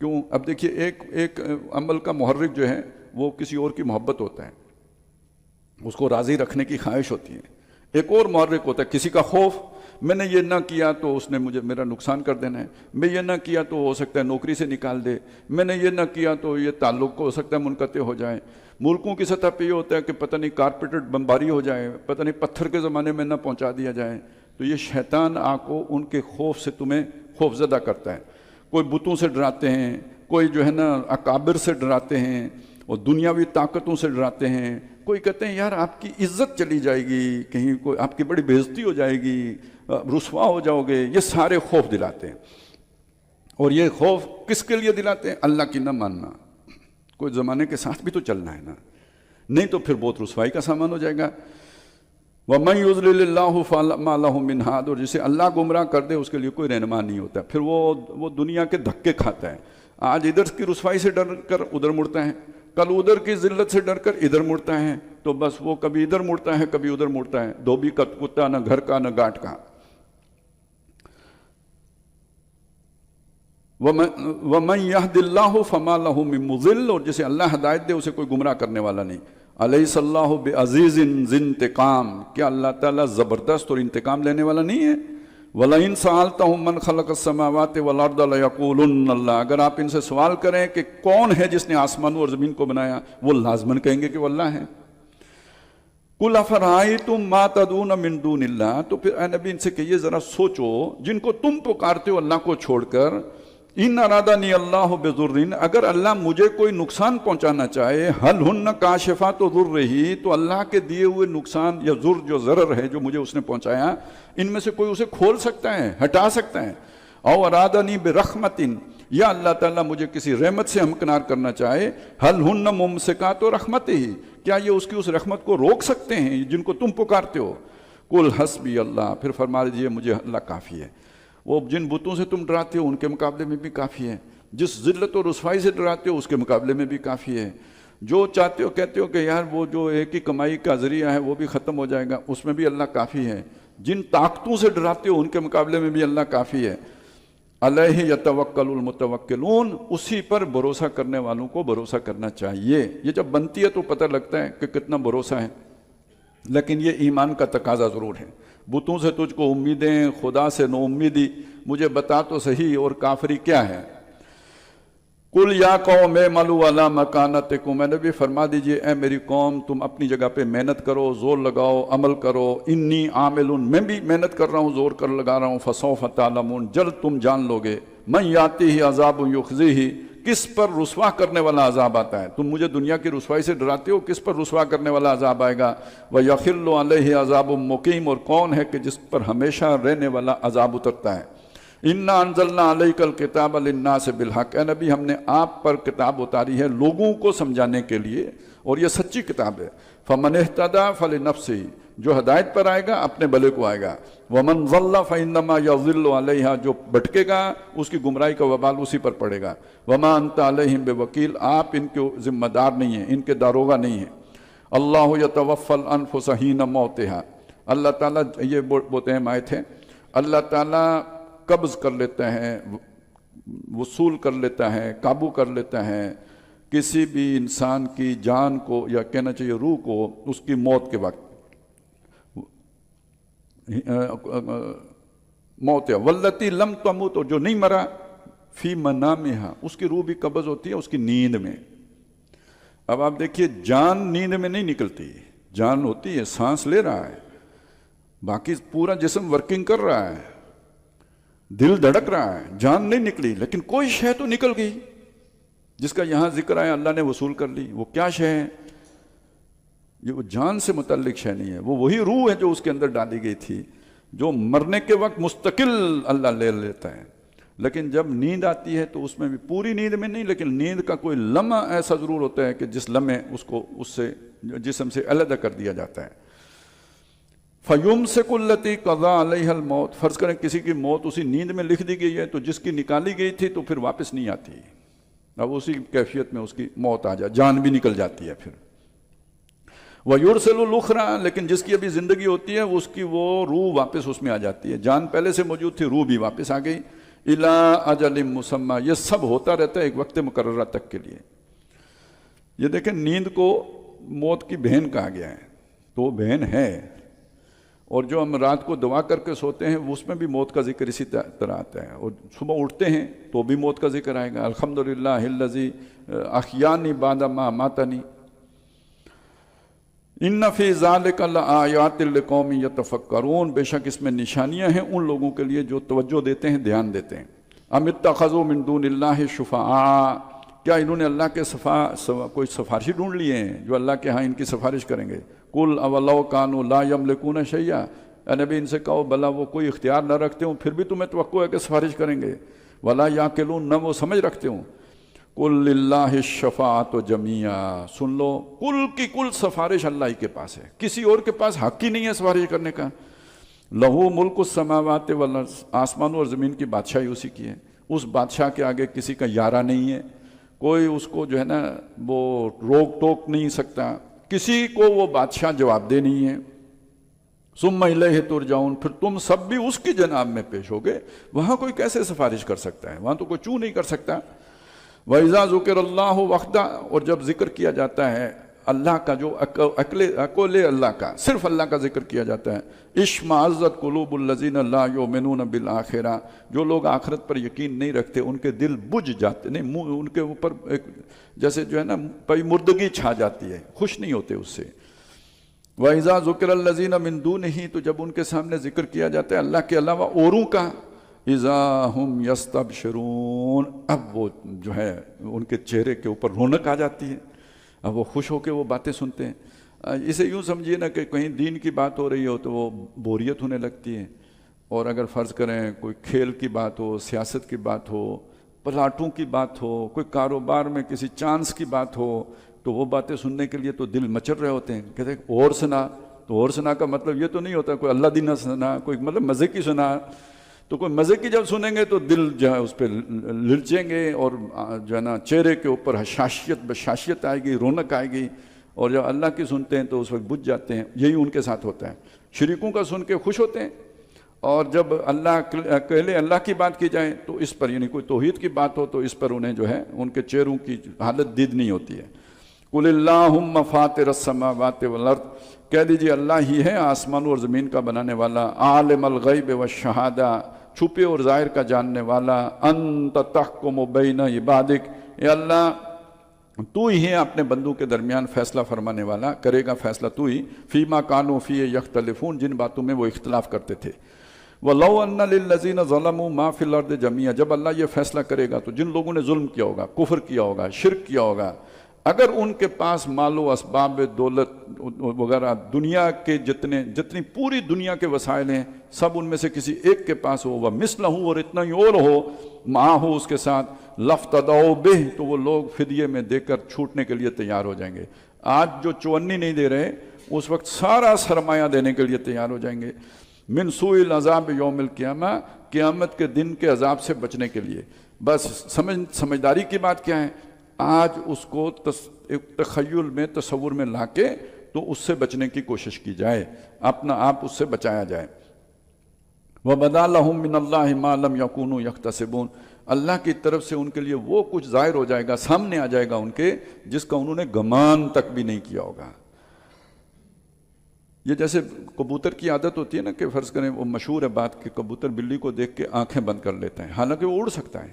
A: کیوں؟ اب دیکھیے ایک عمل کا محرک جو ہے وہ کسی اور کی محبت ہوتا ہے، اس کو راضی رکھنے کی خواہش ہوتی ہے۔ ایک اور محرک ہوتا ہے کسی کا خوف، میں نے یہ نہ کیا تو اس نے میرا نقصان کر دینا ہے، میں یہ نہ کیا تو ہو سکتا ہے نوکری سے نکال دے، میں نے یہ نہ کیا تو یہ تعلق کو ہو سکتا ہے منقطع ہو جائے۔ ملکوں کی سطح پہ یہ ہوتا ہے کہ پتہ نہیں کارپیٹڈ بمباری ہو جائے، پتہ نہیں پتھر کے زمانے میں نہ پہنچا دیا جائے۔ تو یہ شیطان آ کو ان کے خوف سے تمہیں خوف زدہ کرتا ہے۔ کوئی بتوں سے ڈراتے ہیں، کوئی جو ہے نا اکابر سے ڈراتے ہیں، اور دنیاوی طاقتوں سے ڈراتے ہیں۔ کوئی کہتے ہیں یار آپ کی عزت چلی جائے گی، کہیں کوئی آپ کی بڑی بے عزتی ہو جائے گی، رسوا ہو جاؤ گے۔ یہ سارے خوف دلاتے ہیں، اور یہ خوف کس کے لیے دلاتے ہیں؟ اللہ کی نہ ماننا۔ کوئی زمانے کے ساتھ بھی تو چلنا ہے نا، نہیں تو پھر بہت رسوائی کا سامان ہو جائے گا۔ وَمَن يُضْلِلِ اللَّهُ فَمَا لَهُ مِنْ هَادٍ، اور جسے اللہ گمراہ کر دے اس کے لیے کوئی رہنما نہیں ہوتا، پھر وہ دنیا کے دھکے کھاتا ہے۔ آج ادھر کی رسوائی سے ڈر کر ادھر مڑتا ہے، کل ادھر کی ذلت سے ڈر کر ادھر مڑتا ہے، تو بس وہ کبھی ادھر مڑتا ہے کبھی ادھر مڑتا ہے، دھوبی کا کتا نہ گھر کا نہ گاٹ کا۔ وَمَن يَهْدِ اللَّهُ فَمَا لَهُ مِن مُضِلٍّ، اور جسے اللہ ہدایت دے اسے کوئی گمراہ کرنے والا نہیں۔ علیہ اللہ بعزیز ذی انتقام، کیا اللہ تعالیٰ زبردست اور انتقام لینے والا نہیں ہے؟ وَلَئِن سَأَلْتَهُم مَّن خَلَقَ السَّمَاوَاتِ وَالْأَرْضَ لَيَقُولُنَّ اللَّهُ، اگر آپ ان سے سوال کریں کہ کون ہے جس نے آسمانوں اور زمین کو بنایا، وہ لازماً کہیں گے کہ وہ اللہ ہے۔ قُلْ أَفَرَأَيْتُم مَّا تَدْعُونَ مِن دُونِ اللَّهِ، تو پھر اے نبی ان سے کہیے ذرا سوچو جن کو تم پکارتے ہو اللہ کو چھوڑ کر، ان ارادنی اللہ بضر، اگر اللہ مجھے کوئی نقصان پہنچانا چاہے، حل ہن کاشفات ضرہ، تو اللہ کے دیے ہوئے نقصان یا جو ضرر ہے جو مجھے اس نے پہنچایا، ان میں سے کوئی اسے کھول سکتا ہے، ہٹا سکتا ہے؟ او ارادنی برحمت، یا اللہ تعالیٰ مجھے کسی رحمت سے ہمکنار کرنا چاہے، حل ہن ممسکات رحمتہ، کیا یہ اس کی اس رحمت کو روک سکتے ہیں جن کو تم پکارتے ہو؟ قل حسبی اللہ، پھر فرما دیجیے مجھے اللہ کافی ہے۔ وہ جن بتوں سے تم ڈراتے ہو ان کے مقابلے میں بھی کافی ہے، جس ذلت و رسوائی سے ڈراتے ہو اس کے مقابلے میں بھی کافی ہے، جو چاہتے ہو کہتے ہو کہ یار وہ جو ایک ہی کمائی کا ذریعہ ہے وہ بھی ختم ہو جائے گا، اس میں بھی اللہ کافی ہے، جن طاقتوں سے ڈراتے ہو ان کے مقابلے میں بھی اللہ کافی ہے۔ علیہ یتوکل المتوکلون، اسی پر بھروسہ کرنے والوں کو بھروسہ کرنا چاہیے۔ یہ جب بنتی ہے تو پتہ لگتا ہے کہ کتنا بھروسہ ہے، لیکن یہ ایمان کا تقاضا ضرور ہے۔ بتوں سے تجھ کو امیدیں، خدا سے نو امیدی، مجھے بتا تو صحیح اور کافری کیا ہے؟ قل یا قوم اعملوا علی مکانتکم، میں نے بھی فرما دیجئے اے میری قوم تم اپنی جگہ پہ محنت کرو، زور لگاؤ، عمل کرو، انی عامل، میں بھی محنت کر رہا ہوں، زور کر لگا رہا ہوں، فسوف تعلمون، جلد تم جان لو گے، من یاتیہ عذاب یخزیہ، کس پر رسوا کرنے والا عذاب آتا ہے۔ تم مجھے دنیا کی رسوائی سے ڈراتے ہو، کس پر رسوا کرنے والا عذاب آئے گا؟ وَيَخِلُّ عَلَيْهِ عَذَابٌ مُقِيمٌ، اور کون ہے کہ جس پر ہمیشہ رہنے والا عذاب اترتا ہے۔ اِنَّا أَنزَلْنَا عَلَيْكَ الْكِتَابَ لِلنَّاسِ بِالْحَقِّ، اے نبی ہم نے آپ پر کتاب اتاری ہے لوگوں کو سمجھانے کے لیے، اور یہ سچی کتاب ہے۔ فَمَنِ اهْتَدَىٰ فَلِنَفْسِهِ، جو ہدایت پر آئے گا اپنے بھلے کو آئے گا، وَمَنْ ضَلَّ فَإِنَّمَا يَضِلُّ عَلَيْهَا، جو بھٹکے گا اس کی گمراہی کا وبال اسی پر پڑے گا۔ وَمَا أَنْتَ عَلَيْهِمْ بِوَكِيلٍ، آپ ان کے ذمہ دار نہیں ہیں، ان کے داروغہ نہیں ہیں۔ اللہ يَتَوَفَّى الْأَنفُسَ حِينَ مَوْتِهَا، اللہ تعالیٰ، یہ بولتے ہیں آیت ہے، اللہ تعالیٰ قبض کر لیتا ہے، وصول کر لیتا ہے، قابو کر لیتا ہے کسی بھی انسان کی جان کو، یا کہنا چاہیے روح کو، اس کی موت کے وقت، موت ہے۔ واللتی لم تمت، اور جو نہیں مرا، فی منامہا، اس کی روح بھی قبض ہوتی ہے اس کی نیند میں۔ اب آپ دیکھیے جان نیند میں نہیں نکلتی، جان ہوتی ہے، سانس لے رہا ہے، باقی پورا جسم ورکنگ کر رہا ہے، دل دھڑک رہا ہے، جان نہیں نکلی، لیکن کوئی شے تو نکل گئی جس کا یہاں ذکر آیا، اللہ نے وصول کر لی۔ وہ کیا شے ہے؟ یہ وہ جان سے متعلق شے نہیں ہے، وہ وہی روح ہے جو اس کے اندر ڈالی گئی تھی، جو مرنے کے وقت مستقل اللہ لے لیتا ہے، لیکن جب نیند آتی ہے تو اس میں بھی پوری نیند میں نہیں، لیکن نیند کا کوئی لمحہ ایسا ضرور ہوتا ہے کہ جس لمحے اس کو اس سے جسم سے علیحدہ کر دیا جاتا ہے۔ فَيُمْسِكُ الَّتِي قَضَىٰ عَلَيْهَا الْمَوْتِ، فرض کریں کسی کی موت اسی نیند میں لکھ دی گئی ہے تو جس کی نکالی گئی تھی تو پھر واپس نہیں آتی، اب اسی کیفیت میں اس کی موت آ جائے، جان بھی نکل جاتی ہے پھر۔ وَيُرْسِلُ الْأُخْرَىٰ، لیکن جس کی ابھی زندگی ہوتی ہے اس کی وہ روح واپس اس میں آ جاتی ہے، جان پہلے سے موجود تھی، روح بھی واپس آ گئی۔ إِلَىٰ أَجَلٍ مُّسَمَّىٰ، یہ سب ہوتا رہتا ہے ایک وقت مقررہ تک کے لیے۔ یہ دیکھیں نیند کو موت کی بہن کہا گیا ہے، تو وہ بہن ہے، اور جو ہم رات کو دعا کر کے سوتے ہیں اس میں بھی موت کا ذکر اسی طرح آتا ہے، اور صبح اٹھتے ہیں تو بھی موت کا ذکر آئے گا، الحمدللہ الذی احیانی بعد ما اماتنی، ان فی ذلک لآیات لقوم یتفکرون، بے شک اس میں نشانیاں ہیں ان لوگوں کے لیے جو توجہ دیتے ہیں، دھیان دیتے ہیں۔ ام اتخذوا من دون اللہ شفعاء، کیا انہوں نے اللہ کے کوئی سفارشی ڈھونڈ لیے ہیں جو اللہ کے ہاں ان کی سفارش کریں گے؟ قل اولو کانوا لا یملکون شیئا، اے نبی ان سے کہو بلا وہ کوئی اختیار نہ رکھتے ہوں پھر بھی تمہیں توقع ہے کہ سفارش کریں گے؟ ولا یعقلون، نہ وہ سمجھ رکھتے ہوں۔ قل للہ الشفاعۃ جمیعا، سن لو کل کی کل سفارش اللہ ہی کے پاس ہے، کسی اور کے پاس حق ہی نہیں ہے سفارش کرنے کا۔ لہو ملک السماوات والارض، آسمانوں اور زمین کی بادشاہی اسی کی ہے، اس بادشاہ کے آگے کسی کا یارہ نہیں ہے، کوئی اس کو جو ہے نا وہ روک ٹوک نہیں سکتا، کسی کو وہ بادشاہ جواب دہ نہیں ہے۔ ثم الیہ ترجعون، پھر تم سب بھی اس کی جناب میں پیش ہوگے، وہاں کوئی کیسے سفارش کر سکتا ہے؟ وہاں تو کوئی چوں نہیں کر سکتا۔ وَإِذَا ذُكِرَ اللَّهُ وَحْدَهُ، اور جب ذکر کیا جاتا ہے اللہ کا، جو اکیلے اللہ کا، صرف اللہ کا ذکر کیا جاتا ہے، اشمئزت قلوب الذین لا یؤمنون بالآخرہ، جو لوگ آخرت پر یقین نہیں رکھتے ان کے دل بجھ جاتے، نہیں ان کے اوپر ایک جیسے جو ہے نا پئی مردگی چھا جاتی ہے، خوش نہیں ہوتے اس سے۔ وَإِذَا ذُكِرَ الَّذِينَ مِن دُونِهِ، تو جب ان کے سامنے ذکر کیا جاتا ہے اللہ کے علاوہ اوروں کا، اِذَا هُمْ يَسْتَبْشِرُونَ، اب وہ جو ہے ان کے چہرے کے اوپر رونق آ جاتی ہے، اب وہ خوش ہو کے وہ باتیں سنتے ہیں۔ اسے یوں سمجھیے نا کہ کہیں دین کی بات ہو رہی ہو تو وہ بوریت ہونے لگتی ہے، اور اگر فرض کریں کوئی کھیل کی بات ہو، سیاست کی بات ہو، پلاٹوں کی بات ہو، کوئی کاروبار میں کسی چانس کی بات ہو، تو وہ باتیں سننے کے لیے تو دل مچل رہے ہوتے ہیں، کہتے ہیں اور سنا، تو اور سنا کا مطلب یہ تو نہیں ہوتا کوئی اللہ دینہ سنا، کوئی مطلب مزے کی سنا، تو کوئی مزے کی جب سنیں گے تو دل جو ہے اس پہ للچیں گے، اور جو ہے نا چہرے کے اوپر حشاشیت بشاشیت آئے گی، رونق آئے گی، اور جب اللہ کی سنتے ہیں تو اس وقت بجھ جاتے ہیں۔ یہی ان کے ساتھ ہوتا ہے، شریکوں کا سن کے خوش ہوتے ہیں، اور جب اکیلے اللہ کی بات کی جائے تو اس پر، یعنی کوئی توحید کی بات ہو تو اس پر انہیں جو ہے ان کے چہروں کی حالت دید نہیں ہوتی ہے۔ قل اللہم فاطر السماوات والارض، کہہ دیجئے اللہ ہی ہے آسمانوں اور زمین کا بنانے والا، عالم الغیب والشہادہ، چھپے اور ظاہر کا جاننے والا، انت تحکم بین عبادک، اے اللہ تو ہی ہے اپنے بندوں کے درمیان فیصلہ فرمانے والا، کرے گا فیصلہ تو ہی، فیما کانوا فیہ یختلفون، جن باتوں میں وہ اختلاف کرتے تھے۔ وَلَوْ أَنَّ لِلَّذِينَ ظَلَمُوا مَا فِي الْأَرْضِ جَمِيعًا، جب اللہ یہ فیصلہ کرے گا تو جن لوگوں نے ظلم کیا ہوگا، کفر کیا ہوگا، شرک کیا ہوگا، اگر ان کے پاس مال و اسباب دولت وغیرہ دنیا کے جتنی پوری دنیا کے وسائل ہیں سب ان میں سے کسی ایک کے پاس ہو، وہ مثلہ ہو، اور اتنا ہی اور ہو، ماں ہو اس کے ساتھ، لفتدوا بہ، تو وہ لوگ فدیے میں دے کر چھوٹنے کے لیے تیار ہو جائیں گے۔ آج جو 54 نہیں دے رہے اس وقت سارا سرمایہ دینے کے لیے تیار ہو جائیں گے۔ من سوء العذاب یوم القیامہ، قیامت کے دن کے عذاب سے بچنے کے لیے۔ بس سمجھداری کی بات کیا ہے؟ آج اس کو ایک تخیل میں، تصور میں لا کے تو اس سے بچنے کی کوشش کی جائے، اپنا آپ اس سے بچایا جائے۔ وَبَدَا لَهُم مِّنَ اللَّهِ مَا لَمْ يَكُونُوا يَحْتَسِبُونَ، اللہ کی طرف سے ان کے لیے وہ کچھ ظاہر ہو جائے گا، سامنے آ جائے گا ان کے، جس کا انہوں نے گمان تک بھی نہیں کیا ہوگا۔ یہ جیسے کبوتر کی عادت ہوتی ہے نا کہ فرض کریں، وہ مشہور ہے بات کہ کبوتر بلی کو دیکھ کے آنکھیں بند کر لیتا ہے، حالانکہ وہ اڑ سکتا ہے،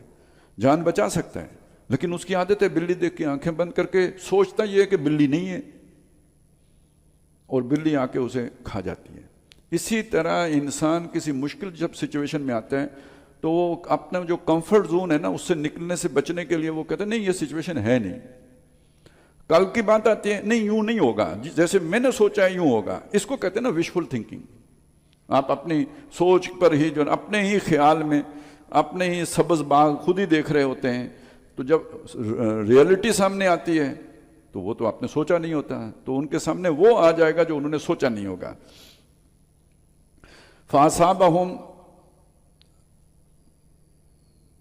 A: جان بچا سکتا ہے، لیکن اس کی عادت ہے بلی دیکھ کے آنکھیں بند کر کے سوچتا یہ ہے کہ بلی نہیں ہے، اور بلی آ کے اسے کھا جاتی ہے۔ اسی طرح انسان کسی مشکل جب سچویشن میں آتا ہے تو وہ اپنا جو کمفرٹ زون ہے نا اس سے نکلنے سے بچنے کے لیے وہ کہتا ہے نہیں یہ سچویشن ہے نہیں، کل کی بات آتی ہے نہیں یوں نہیں ہوگا، جیسے میں نے سوچا ہے یوں ہوگا، اس کو کہتے ہیں نا وشفل تھنکنگ۔ آپ اپنی سوچ پر ہی جو اپنے ہی خیال میں اپنے ہی سبز باغ خود ہی دیکھ رہے ہوتے ہیں، تو جب ریئلٹی سامنے آتی ہے تو وہ تو آپ نے سوچا نہیں ہوتا، تو ان کے سامنے وہ آ جائے گا جو انہوں نے سوچا نہیں ہوگا۔ فَأَصَابَهُمْ،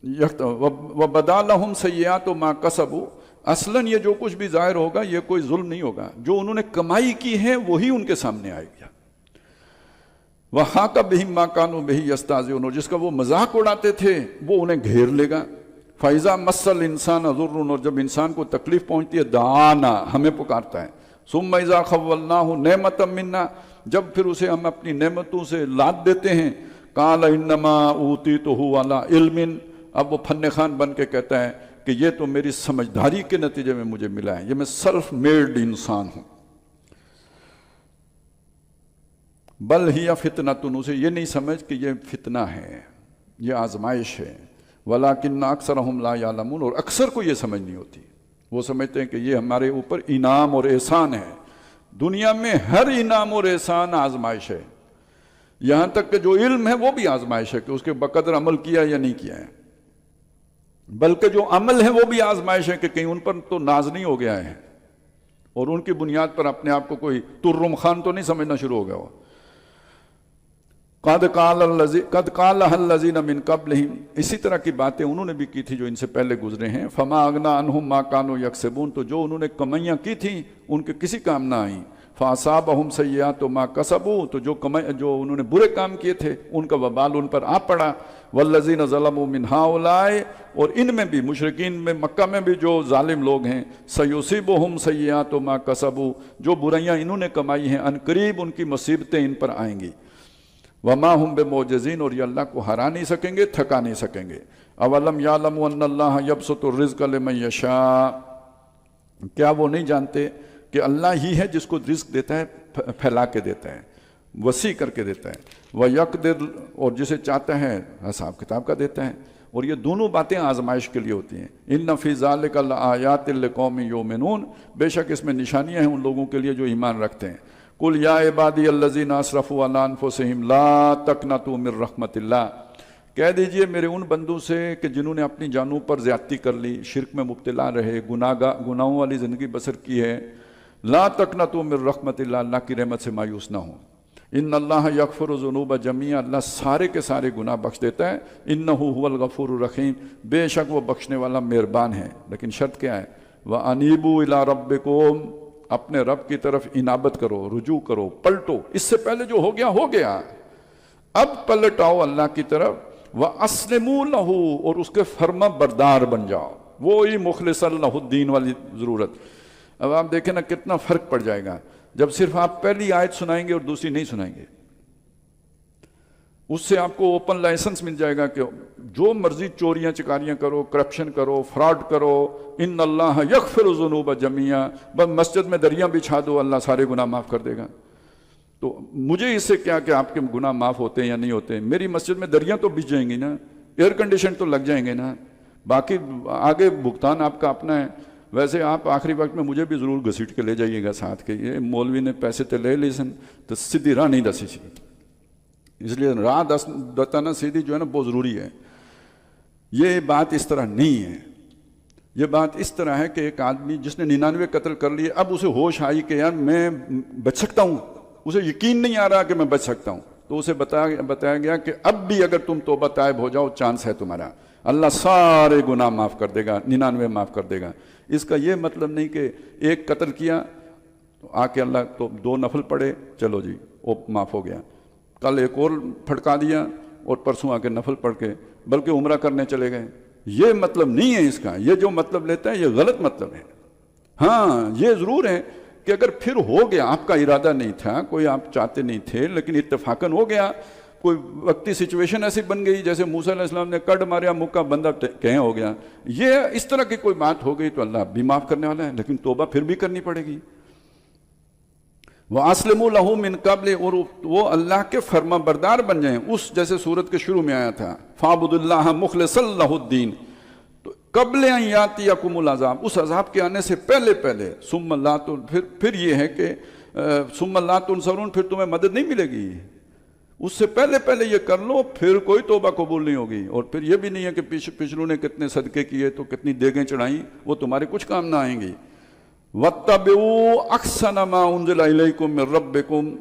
A: وَبَدَا لَهُمْ سَيِّئَاتُ مَا كَسَبُوا، اصلاً یہ جو کچھ بھی ظاہر ہوگا یہ کوئی ظلم نہیں ہوگا، جو انہوں نے کمائی کی ہے وہی ان کے سامنے آئے گا۔ وَحَاقَ بِهِم مَا كَانُوا بِهِ يَسْتَهْزِئُونَ، جس کا وہ مذاق اڑاتے تھے وہ انہیں گھیر لے گا۔ فَإِذَا مَسَّ الْإِنسَانَ ضُرٌّ، اور جب انسان کو تکلیف پہنچتی ہے دعانا، ہمیں پکارتا ہے۔ ثُمَّ إِذَا خَوَّلْنَاهُ نِعْمَةً مِنَّا، جب پھر اسے ہم اپنی نعمتوں سے لاد دیتے ہیں، قَالَ إِنَّمَا أُوتِيتُهُ عَلَىٰ عِلْمٍ، اب وہ فن خان بن کے کہتا ہے کہ یہ تو میری سمجھداری کے نتیجے میں مجھے ملا ہے، یہ میں سیلف میڈ انسان ہوں۔ بل ہی فتنۃ، اسے یہ نہیں سمجھ کہ یہ فتنہ ہے، یہ آزمائش ہے۔ ولیکن اکثرہم لا یعلمون، اور اکثر کو یہ سمجھ نہیں ہوتی، وہ سمجھتے ہیں کہ یہ ہمارے اوپر انعام اور احسان ہے۔ دنیا میں ہر انعام اور احسان آزمائش ہے، یہاں تک کہ جو علم ہے وہ بھی آزمائش ہے کہ اس کے بقدر عمل کیا یا نہیں کیا ہے، بلکہ جو عمل ہے وہ بھی آزمائش ہے کہ کہیں ان پر تو ناز نہیں ہو گیا ہے اور ان کی بنیاد پر اپنے آپ کو کوئی ترم خان تو نہیں سمجھنا شروع ہو گیا ہو۔ قد قالها الذین من قبلہم، اسی طرح کی باتیں انہوں نے بھی کی تھی جو ان سے پہلے گزرے ہیں۔ فما اغنی عنہم ما کانوا یکسبون، تو جو انہوں نے کمائیاں کی تھیں ان کے کسی کام نہ آئیں۔ فاصابہم سیئات ما کسبوا، تو جو انہوں نے برے کام کیے تھے ان کا وبال ان پر آ پڑا۔ والذین ظلموا من ہؤلاء، اور ان میں بھی مشرکین میں مکہ میں بھی جو ظالم لوگ ہیں، سیصیبہم سیئات ما کسبوا، جو برائیاں انہوں نے کمائی ہیں ان قریب ان کی مصیبتیں ان پر آئیں گی۔ وما ہم بمعجزین، اور یہ اللہ کو ہرا نہیں سکیں گے، تھکا نہیں سکیں گے۔ اولم یعلموا ان اللہ یبسط الرزق لمن یشاء، کیا وہ نہیں جانتے کہ اللہ ہی ہے جس کو رزق دیتا ہے، پھیلا کے دیتا ہے، وسیع کر کے دیتا ہے۔ وَيَقْدِرُ، اور جسے چاہتا ہے حساب کتاب کا دیتا ہے۔ اور یہ دونوں باتیں آزمائش کے لیے ہوتی ہیں۔ اِنَّ فِي ذَلِكَ لَآيَاتٍ لِقَوْمٍ يُؤْمِنُونَ، بے شک اس میں نشانیاں ہیں ان لوگوں کے لیے جو ایمان رکھتے ہیں۔ قُلْ يَا عِبَادِيَ الَّذِينَ أَسْرَفُوا عَلَىٰ أَنفُسِهِمْ لَا تَقْنَطُوا مِن رَحْمَةِ اللَّهِ، کہہ دیجئے میرے ان بندوں سے کہ جنہوں نے اپنی جانوں پر زیادتی کر لی، شرک میں مبتلا رہے، گناہوں والی زندگی بسر کی ہے، لا تقنطوا من رحمت اللہ، اللہ کی رحمت سے مایوس نہ ہوں۔ ان اللہ یغفر الذنوب جميعا، اللہ سارے کے سارے گناہ بخش دیتا ہے۔ انہ هو الغفور الرحیم، بے شک وہ بخشنے والا مہربان ہے۔ لیکن شرط کیا ہے؟ وَأَنِيبُوا إِلَىٰ رَبِّكُمْ، اپنے رب کی طرف انابت کرو، رجوع کرو، پلٹو۔ اس سے پہلے جو ہو گیا، اب پلٹ آؤ اللہ کی طرف۔ وَأَسْلِمُوا لَهُ، اور اس کے فرما بردار بن جاؤ، وہی مخلصا لہ الدین والی ضرورت۔ اب آپ دیکھیں نا کتنا فرق پڑ جائے گا جب صرف آپ پہلی آیت سنائیں گے اور دوسری نہیں سنائیں گے۔ اس سے آپ کو اوپن لائسنس مل جائے گا کہ جو مرضی چوریاں چکاریاں کرو، کرپشن کرو، فراڈ کرو، ان اللہ یغفر الذنوب جميعا، بس مسجد میں دریاں بچھا دو، اللہ سارے گناہ معاف کر دے گا۔ تو مجھے اس سے کیا کہ آپ کے گناہ معاف ہوتے ہیں یا نہیں ہوتے، میری مسجد میں دریاں تو بچھ جائیں گی نا، ایئر کنڈیشن تو لگ جائیں گے نا، باقی آگے بھگتان آپ کا اپنا ہے۔ ویسے آپ آخری وقت میں مجھے بھی ضرور گھسیٹ کے لے جائیے گا ساتھ کے، یہ مولوی نے پیسے تے لے لی سن تو سیدھی راہ نہیں دسی سی، اس لیے راہ دتانا سیدھی جو ہے نا بہت ضروری ہے۔ یہ بات اس طرح نہیں ہے، یہ بات اس طرح ہے کہ ایک آدمی جس نے 99 قتل کر لیے، اب اسے ہوش آئی کہ یار میں بچ سکتا ہوں، اسے یقین نہیں آ رہا کہ میں بچ سکتا ہوں، تو اسے بتایا گیا کہ اب بھی اگر تم توبہ طائب ہو جاؤ چانس ہے تمہارا، اللہ سارے گناہ معاف کر دے گا، 99 معاف کر دے گا۔ اس کا یہ مطلب نہیں کہ ایک قتل کیا تو آ کے اللہ تو 2 نفل پڑھے، چلو جی وہ معاف ہو گیا، کل ایک اور پھڑکا دیا اور پرسوں آ کے نفل پڑھ کے بلکہ عمرہ کرنے چلے گئے۔ یہ مطلب نہیں ہے اس کا، یہ جو مطلب لیتا ہے یہ غلط مطلب ہے۔ ہاں یہ ضرور ہے کہ اگر پھر ہو گیا، آپ کا ارادہ نہیں تھا، کوئی آپ چاہتے نہیں تھے لیکن اتفاقاً ہو گیا، کوئی وقتی سچویشن ایسی بن گئی جیسے موسیٰ علیہ السلام نے کڈ ماریا، مکہ بندہ کہیں ہو گیا، یہ اس طرح کی کوئی بات ہو گئی تو اللہ بھی معاف کرنے والا ہے، لیکن توبہ پھر بھی کرنی پڑے گی۔ وَأَسْلِمُوا لَهُ مِن قَبْلِ، اور وہ اللہ کے فرما بردار بن جائیں، اس جیسے سورت کے شروع میں آیا تھا فَاعْبُدُوا اللَّهَ مُخْلِصًا لَهُ الدِّينَ، تو قبل ان یاتیکم العذاب، اس عذاب کے آنے سے پہلے ثم لا، پھر یہ ہے کہ ثم لا تنصرون، پھر تمہیں مدد نہیں ملے گی، اس سے پہلے یہ کر لو، پھر کوئی توبہ قبول نہیں ہوگی۔ اور پھر یہ بھی نہیں ہے کہ پچھلوں نے کتنے صدقے کیے تو کتنی دیگیں چڑھائیں، وہ تمہارے کچھ کام نہ آئیں گی۔ وَاتَّبِعُوا أَحْسَنَ مَا أُنزِلَ إِلَيْكُم مِّن رَّبِّكُمْ،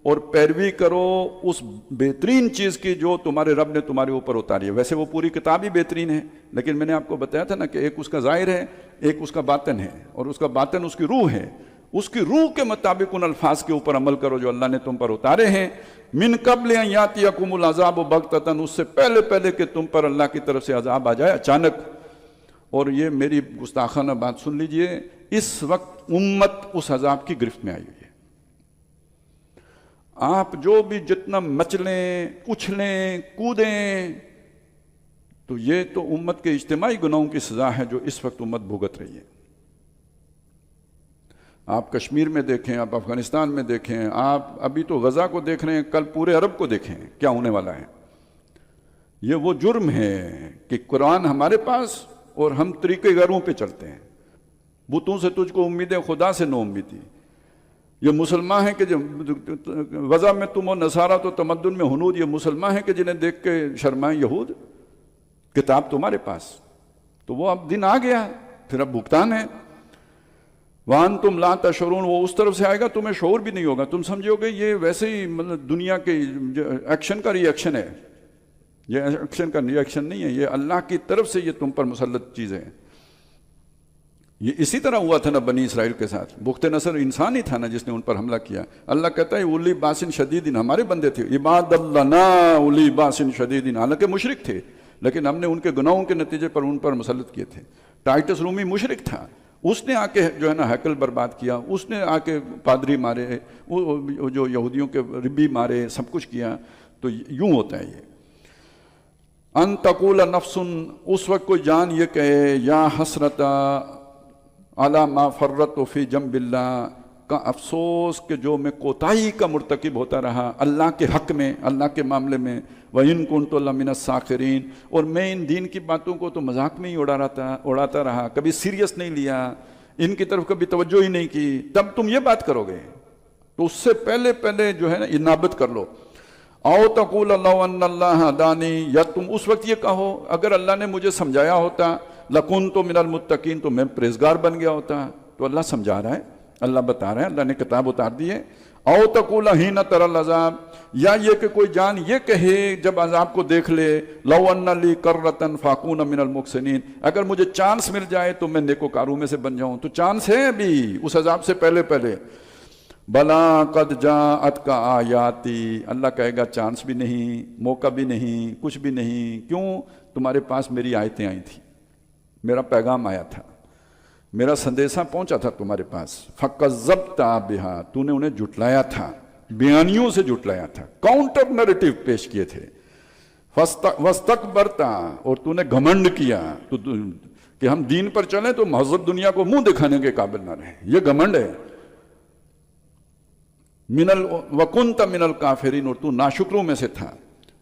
A: اور پیروی کرو اس بہترین چیز کی جو تمہارے رب نے تمہارے اوپر اتاری ہے۔ ویسے وہ پوری کتاب ہی بہترین ہے، لیکن میں نے آپ کو بتایا تھا نا کہ ایک اس کا ظاہر ہے، ایک اس کا باطن ہے، اور اس کا باطن اس کی روح ہے۔ اس کی روح کے مطابق ان الفاظ کے اوپر عمل کرو جو اللہ نے تم پر اتارے ہیں۔ من قبل ان یاتیکم العذاب بغتۃ، اس سے پہلے پہلے کہ تم پر اللہ کی طرف سے عذاب آ جائے اچانک۔ اور یہ میری گستاخانہ بات سن لیجئے، اس وقت امت اس عذاب کی گرفت میں آئی ہوئی ہے۔ آپ جو بھی جتنا مچلیں، اچھلیں، کودیں، تو یہ تو امت کے اجتماعی گناہوں کی سزا ہے جو اس وقت امت بھگت رہی ہے۔ آپ کشمیر میں دیکھیں، آپ افغانستان میں دیکھیں، آپ ابھی تو غزہ کو دیکھ رہے ہیں، کل پورے عرب کو دیکھیں کیا ہونے والا ہے۔ یہ وہ جرم ہے کہ قرآن ہمارے پاس اور ہم طریقے گروں پہ چلتے ہیں۔ بتوں سے تجھ کو امید ہے، خدا سے نو امیدی۔ یہ مسلمان ہیں کہ غزہ میں تم و نصارہ تو تمدن میں ہنود، یہ مسلمان ہیں کہ جنہیں دیکھ کے شرمائیں یہود۔ کتاب تمہارے پاس، تو وہ اب دن آ گیا، پھر اب بھگتان ہے۔ وَأَنْتُمْ لَا تَشْعُرُونَ، وہ اس طرف سے آئے گا تمہیں شعور بھی نہیں ہوگا، تم سمجھو گے یہ ویسے ہی مطلب دنیا کے ایکشن کا ری ایکشن ہے۔ یہ ایکشن کا ری ایکشن نہیں ہے، یہ اللہ کی طرف سے یہ تم پر مسلط چیزیں ہیں۔ یہ اسی طرح ہوا تھا نا بنی اسرائیل کے ساتھ۔ بخت نصر انسان ہی تھا نا جس نے ان پر حملہ کیا۔ اللہ کہتا ہے اولی باسن شدیدن، ہمارے بندے تھے، عباد اللہ اولی باسن شدیدن، حالانکہ مشرک تھے، لیکن ہم نے ان کے گناہوں کے نتیجے پر ان پر مسلط کیے تھے۔ ٹائٹس رومی مشرک تھا، اس نے آ کے جو ہے نا ہیکل برباد کیا، اس نے آ کے پادری مارے، جو یہودیوں کے ربی مارے، سب کچھ کیا۔ تو یوں ہوتا ہے یہ ان تقول نفس، اس وقت کوئی جان یہ کہے یا حسرتا علی ما فرطت فی جنب اللہ، کا افسوس کہ جو میں کوتاہی کا مرتکب ہوتا رہا اللہ کے حق میں، اللہ کے معاملے میں۔ وَإِن كُنتُ لَمِنَ السَّاخِرِينَ، اور میں ان دین کی باتوں کو تو مذاق میں ہی اڑاتا رہا، کبھی سیریس نہیں لیا، ان کی طرف کبھی توجہ ہی نہیں کی، تب تم یہ بات کرو گے؟ تو اس سے پہلے جو ہے نا انابت کر لو۔ او تقول لو ان اللہ ہدانی، یا تم اس وقت یہ کہو اگر اللہ نے مجھے سمجھایا ہوتا، لکنت من المتقین، تو میں پرہیزگار بن گیا ہوتا۔ تو اللہ سمجھا رہا ہے، اللہ بتا رہا ہے، اللہ نے کتاب اتار دی ہے۔ او تقول حین تری العذاب، یا یہ کہ کوئی جان یہ کہے جب عذاب کو دیکھ لے، لو ان لی کرۃ فاکون من المحسنین، اگر مجھے چانس مل جائے تو میں نیکوکاروں میں سے بن جاؤں۔ تو چانس ہے ابھی اس عذاب سے پہلے۔ بلا قد جاءت کا آیاتی، اللہ کہے گا چانس بھی نہیں، موقع بھی نہیں، کچھ بھی نہیں۔ کیوں؟ تمہارے پاس میری آیتیں آئی تھیں، میرا پیغام آیا تھا، میرا سندیسہ پہنچا تھا تمہارے پاس۔ فَكَذَّبْتَ بِهَا، تو نے انہیں جھٹلایا تھا، بیانیوں سے جھٹلایا تھا، کاؤنٹر نیریٹو پیش کیے تھے۔ وَاسْتَكْبَرْتَ، اور تو نے گھمنڈ کیا کہ ہم دین پر چلیں تو مہذب دنیا کو منہ دکھانے کے قابل نہ رہیں، یہ گھمنڈ ہے۔ وَكُنْتَ مِنَ الْكَافِرِينَ، اور تو ناشکروں میں سے تھا۔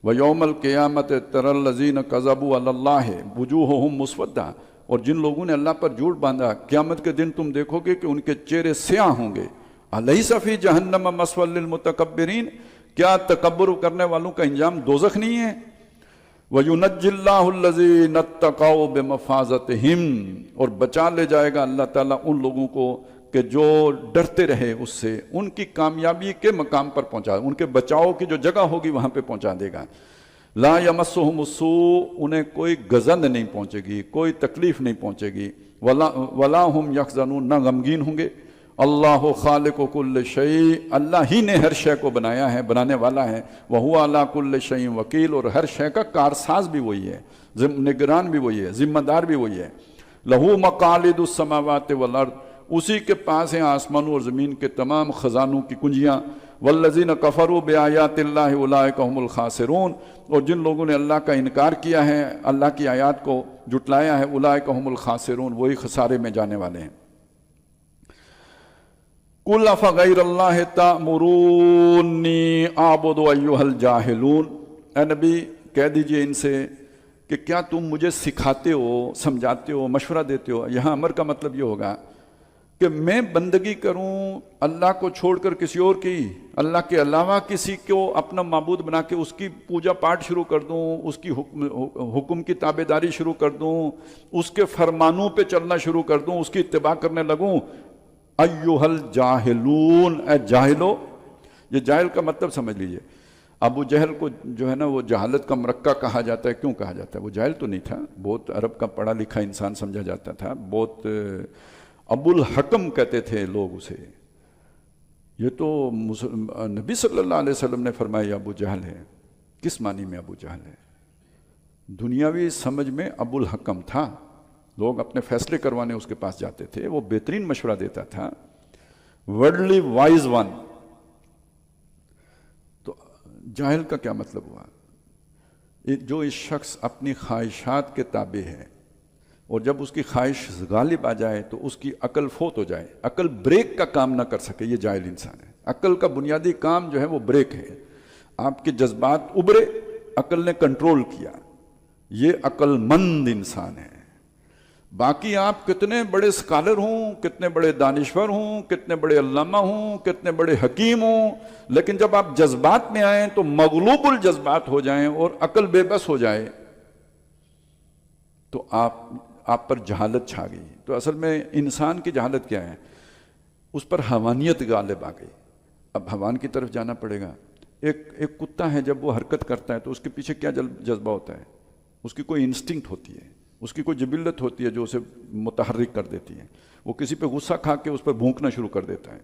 A: وَيَوْمَ الْقِيَامَةِ تَرَى الَّذِينَ كَذَبُوا عَلَى اللَّهِ وُجُوهُهُمْ مُسْوَدَّةٌ، اور جن لوگوں نے اللہ پر جھوٹ باندھا، قیامت کے دن تم دیکھو گے کہ ان کے چہرے سیاہ ہوں گے۔ أَلَيْسَ فِي جَهَنَّمَ مَثْوًى لِلْمُتَكَبِّرِينَ، کیا تکبر کرنے والوں کا انجام دوزخ نہیں ہے؟ وَيُنَجِّي اللَّهُ الَّذِينَ اتَّقَوْا بِمَفَازَتِهِمْ، اور بچا لے جائے گا اللہ تعالیٰ ان لوگوں کو کہ جو ڈرتے رہے اس سے، ان کی کامیابی کے مقام پر پہنچا، ان کے بچاؤ کی جو جگہ ہوگی وہاں پہ پہنچا دے گا۔ لا یمسہم السوء، انہیں کوئی گزند نہیں پہنچے گی، کوئی تکلیف نہیں پہنچے گی۔ ولا ہم یحزنون، نہ غمگین ہوں گے۔ اللہ خالق کل شیء، اللہ ہی نے ہر شے کو بنایا ہے، بنانے والا ہے۔ وہو علی کل شیء وکیل، اور ہر شے کا کارساز بھی وہی ہے، نگران بھی وہی ہے، ذمہ دار بھی وہی ہے۔ لہو مقالید السماوات والارض، اسی کے پاس ہیں آسمانوں اور زمین کے تمام خزانوں کی کنجیاں۔ والذین کفروا بآیات اللہ اولئک هم الخاسرون، اور جن لوگوں نے اللہ کا انکار کیا ہے، اللہ کی آیات کو جھٹلایا ہے، اولئک هم الخاسرون، وہی خسارے میں جانے والے ہیں۔ قل افغیر اللہ تأمرونی اعبد ایھا الجاہلون، اے نبی کہہ دیجئے ان سے کہ کیا تم مجھے سکھاتے ہو، سمجھاتے ہو، مشورہ دیتے ہو۔ یہاں امر کا مطلب یہ ہوگا کہ میں بندگی کروں اللہ کو چھوڑ کر کسی اور کی، اللہ کے علاوہ کسی کو اپنا معبود بنا کے اس کی پوجا پاٹ شروع کر دوں، اس کی حکم کی تابعداری شروع کر دوں، اس کے فرمانوں پہ چلنا شروع کر دوں، اس کی اتباع کرنے لگوں۔ ایھا الجاہلون، اے جاہلو، یہ جاہل کا مطلب سمجھ لیجئے. ابو جہل کو جو ہے نا وہ جہالت کا مرکہ کہا جاتا ہے. کیوں کہا جاتا ہے؟ وہ جاہل تو نہیں تھا، بہت عرب کا پڑھا لکھا انسان سمجھا جاتا تھا. بہت ابو الحکم کہتے تھے لوگ اسے. یہ تو نبی صلی اللہ علیہ وسلم نے فرمایا ابو جہل ہے. کس معنی میں ابو جہل ہے؟ دنیاوی سمجھ میں ابو الحکم تھا. لوگ اپنے فیصلے کروانے اس کے پاس جاتے تھے، وہ بہترین مشورہ دیتا تھا، ورلڈلی وائز ون. تو جاہل کا کیا مطلب ہوا؟ جو اس شخص اپنی خواہشات کے تابع ہے اور جب اس کی خواہش غالب آ جائے تو اس کی عقل فوت ہو جائے، عقل بریک کا کام نہ کر سکے، یہ جاہل انسان ہے. عقل کا بنیادی کام جو ہے وہ بریک ہے. آپ کے جذبات ابھرے، عقل نے کنٹرول کیا، یہ عقل مند انسان ہے. باقی آپ کتنے بڑے اسکالر ہوں، کتنے بڑے دانشور ہوں، کتنے بڑے علامہ ہوں، کتنے بڑے حکیم ہوں، لیکن جب آپ جذبات میں آئیں تو مغلوب الجذبات ہو جائیں اور عقل بے بس ہو جائے تو آپ پر جہالت چھا گئی. تو اصل میں انسان کی جہالت کیا ہے؟ اس پر حیوانیت غالب آ گئی. اب حیوان کی طرف جانا پڑے گا. ایک کتا ہے، جب وہ حرکت کرتا ہے تو اس کے پیچھے کیا جذبہ ہوتا ہے؟ اس کی کوئی انسٹنکٹ ہوتی ہے، اس کی کوئی جبلت ہوتی ہے جو اسے متحرک کر دیتی ہے. وہ کسی پہ غصہ کھا کے اس پر بھونکنا شروع کر دیتا ہے،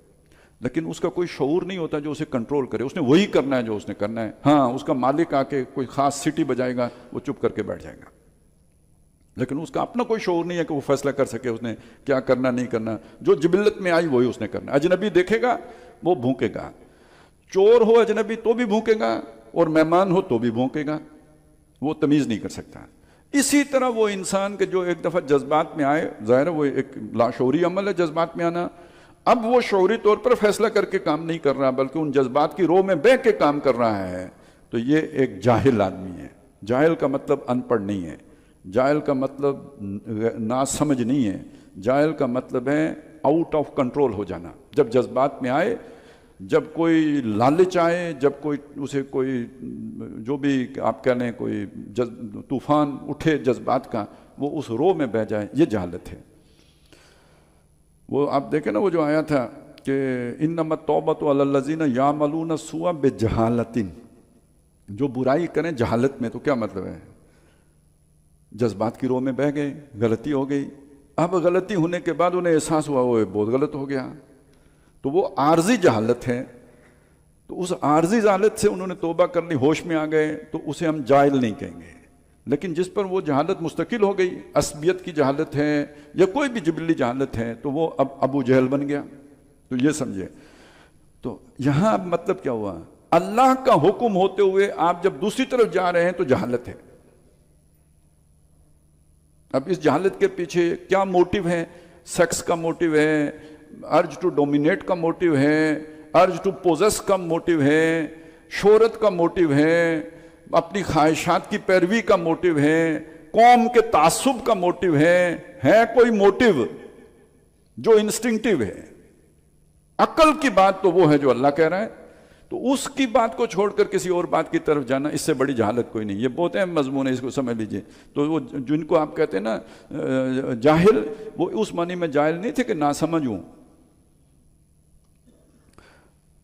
A: لیکن اس کا کوئی شعور نہیں ہوتا جو اسے کنٹرول کرے. اس نے وہی کرنا ہے جو اس نے کرنا ہے. ہاں، اس کا مالک آ کے کوئی خاص سٹی بجائے گا، وہ چپ کر کے بیٹھ جائے گا، لیکن اس کا اپنا کوئی شعور نہیں ہے کہ وہ فیصلہ کر سکے اس نے کیا کرنا نہیں کرنا. جو جبلت میں آئی وہی اس نے کرنا. اجنبی دیکھے گا وہ بھونکے گا، چور ہو اجنبی تو بھی بھونکے گا اور مہمان ہو تو بھی بھونکے گا. وہ تمیز نہیں کر سکتا. اسی طرح وہ انسان کے جو ایک دفعہ جذبات میں آئے، ظاہر ہے وہ ایک لاشعوری عمل ہے جذبات میں آنا. اب وہ شعوری طور پر فیصلہ کر کے کام نہیں کر رہا بلکہ ان جذبات کی رو میں بہ کے کام کر رہا ہے. تو یہ ایک جاہل آدمی ہے. جاہل کا مطلب ان پڑھ نہیں ہے، جاہل کا مطلب ناسمجھ نہیں ہے. جاہل کا مطلب ہے آؤٹ آف کنٹرول ہو جانا. جب جذبات میں آئے، جب کوئی لالچ آئے، جب اسے کوئی جو بھی آپ کہہ لیں کوئی طوفان اٹھے جذبات کا، وہ اس رو میں بہ جائے، یہ جہالت ہے. وہ آپ دیکھیں نا وہ جو آیا تھا کہ انما التوبۃ علی الذین یعملون السوء بجہالۃ، جو برائی کریں جہالت میں. تو کیا مطلب ہے؟ جذبات کی رو میں بہ گئے، غلطی ہو گئی. اب غلطی ہونے کے بعد انہیں احساس ہوا وہ بہت غلط ہو گیا، تو وہ عارضی جہالت ہے. تو اس عارضی جہالت سے انہوں نے توبہ کر لی، ہوش میں آ گئے، تو اسے ہم جاہل نہیں کہیں گے. لیکن جس پر وہ جہالت مستقل ہو گئی، عصبیت کی جہالت ہے یا کوئی بھی جبلی جہالت ہے، تو وہ اب ابو جہل بن گیا. تو یہ سمجھے. تو یہاں اب مطلب کیا ہوا؟ اللہ کا حکم ہوتے ہوئے آپ جب دوسری طرف جا رہے ہیں تو جہالت ہے. اب اس جہالت کے پیچھے کیا موٹیو ہے؟ سیکس کا موٹیو ہے، ارج ٹو ڈومینیٹ کا موٹیو ہے، ارج ٹو پوزیس کا موٹیو ہے، شہرت کا موٹیو ہے، اپنی خواہشات کی پیروی کا موٹیو ہے، قوم کے تعصب کا موٹیو ہے کوئی موٹیو جو انسٹنکٹیو ہے. عقل کی بات تو وہ ہے جو اللہ کہہ رہا ہے. تو اس کی بات کو چھوڑ کر کسی اور بات کی طرف جانا، اس سے بڑی جہالت کوئی نہیں. یہ بہت اہم مضمون ہے، اس کو سمجھ لیجئے. تو وہ جن کو آپ کہتے ہیں نا جاہل، وہ اس معنی میں جاہل نہیں تھے کہ ناسمجھ ہوں.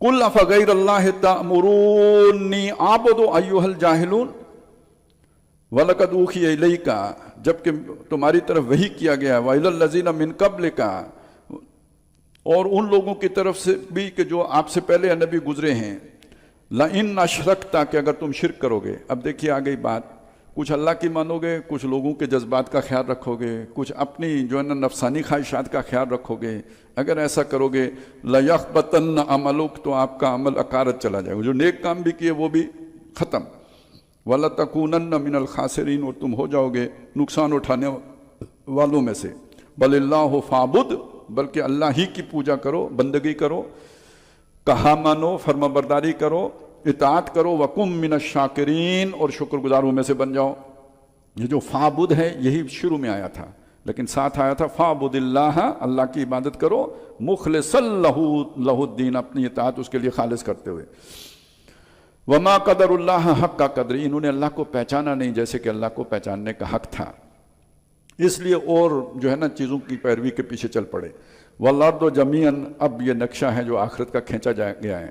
A: قُلْ أَفَغَيْرَ اللَّهِ تَأْمُرُونِّي أَعْبُدُ أَيُّهَا الْجَاهِلُونَ وَلَقَدْ أُوحِيَ إِلَيْكَ، جبکہ تمہاری طرف وحی کیا گیا، وَإِلَى الَّذِينَ مِن قَبْلِكَ، اور ان لوگوں کی طرف سے بھی کہ جو آپ سے پہلے نبی گزرے ہیں، لَإِنْ أَشْرَكْتَ، کہ اگر تم شرک کرو گے. اب دیکھیے آ گئی بات، کچھ اللہ کی مانو گے، کچھ لوگوں کے جذبات کا خیال رکھو گے، کچھ اپنی جو ہے نا نفسانی خواہشات کا خیال رکھو گے. اگر ایسا کرو گے لَيَحْبَطَنَّ عَمَلُكَ، تو آپ کا عمل اکارت چلا جائے گا. جو نیک کام بھی کیے وہ بھی ختم. وَلَتَكُونَنَّ مِنَ الْخَاسِرِينَ، اور تم ہو جاؤ گے نقصان اٹھانے والوں میں سے. بَلِ اللَّهُ فَاعْبُدْ، بلکہ اللہ ہی کی پوجا کرو، بندگی کرو، کہا مانو، فرما برداری کرو، اطاعت کرو. وَقُم مِّنَ الشَّاكِرِينَ، اور شکر گزاروں میں سے بن جاؤ. یہ جو فَاعْبُد ہے یہی شروع میں آیا تھا، لیکن ساتھ آیا تھا فَاعْبُدِ اللَّهَ، اللہ کی عبادت کرو، مُخْلِصًا لَهُ الدِّينَ، اپنی اطاعت اس کے لیے خالص کرتے ہوئے. وَمَا قَدَرُ اللَّهَ حَقَّ قَدْرِهِ، انہوں نے اللہ کو پہچانا نہیں جیسے کہ اللہ کو پہچاننے کا حق تھا، اس لیے اور جو ہے نا چیزوں کی پیروی کے پیچھے چل پڑے. وَالْأَرْضُ جَمِيعًا، اب یہ نقشہ ہے جو آخرت کا کھینچا گیا ہے.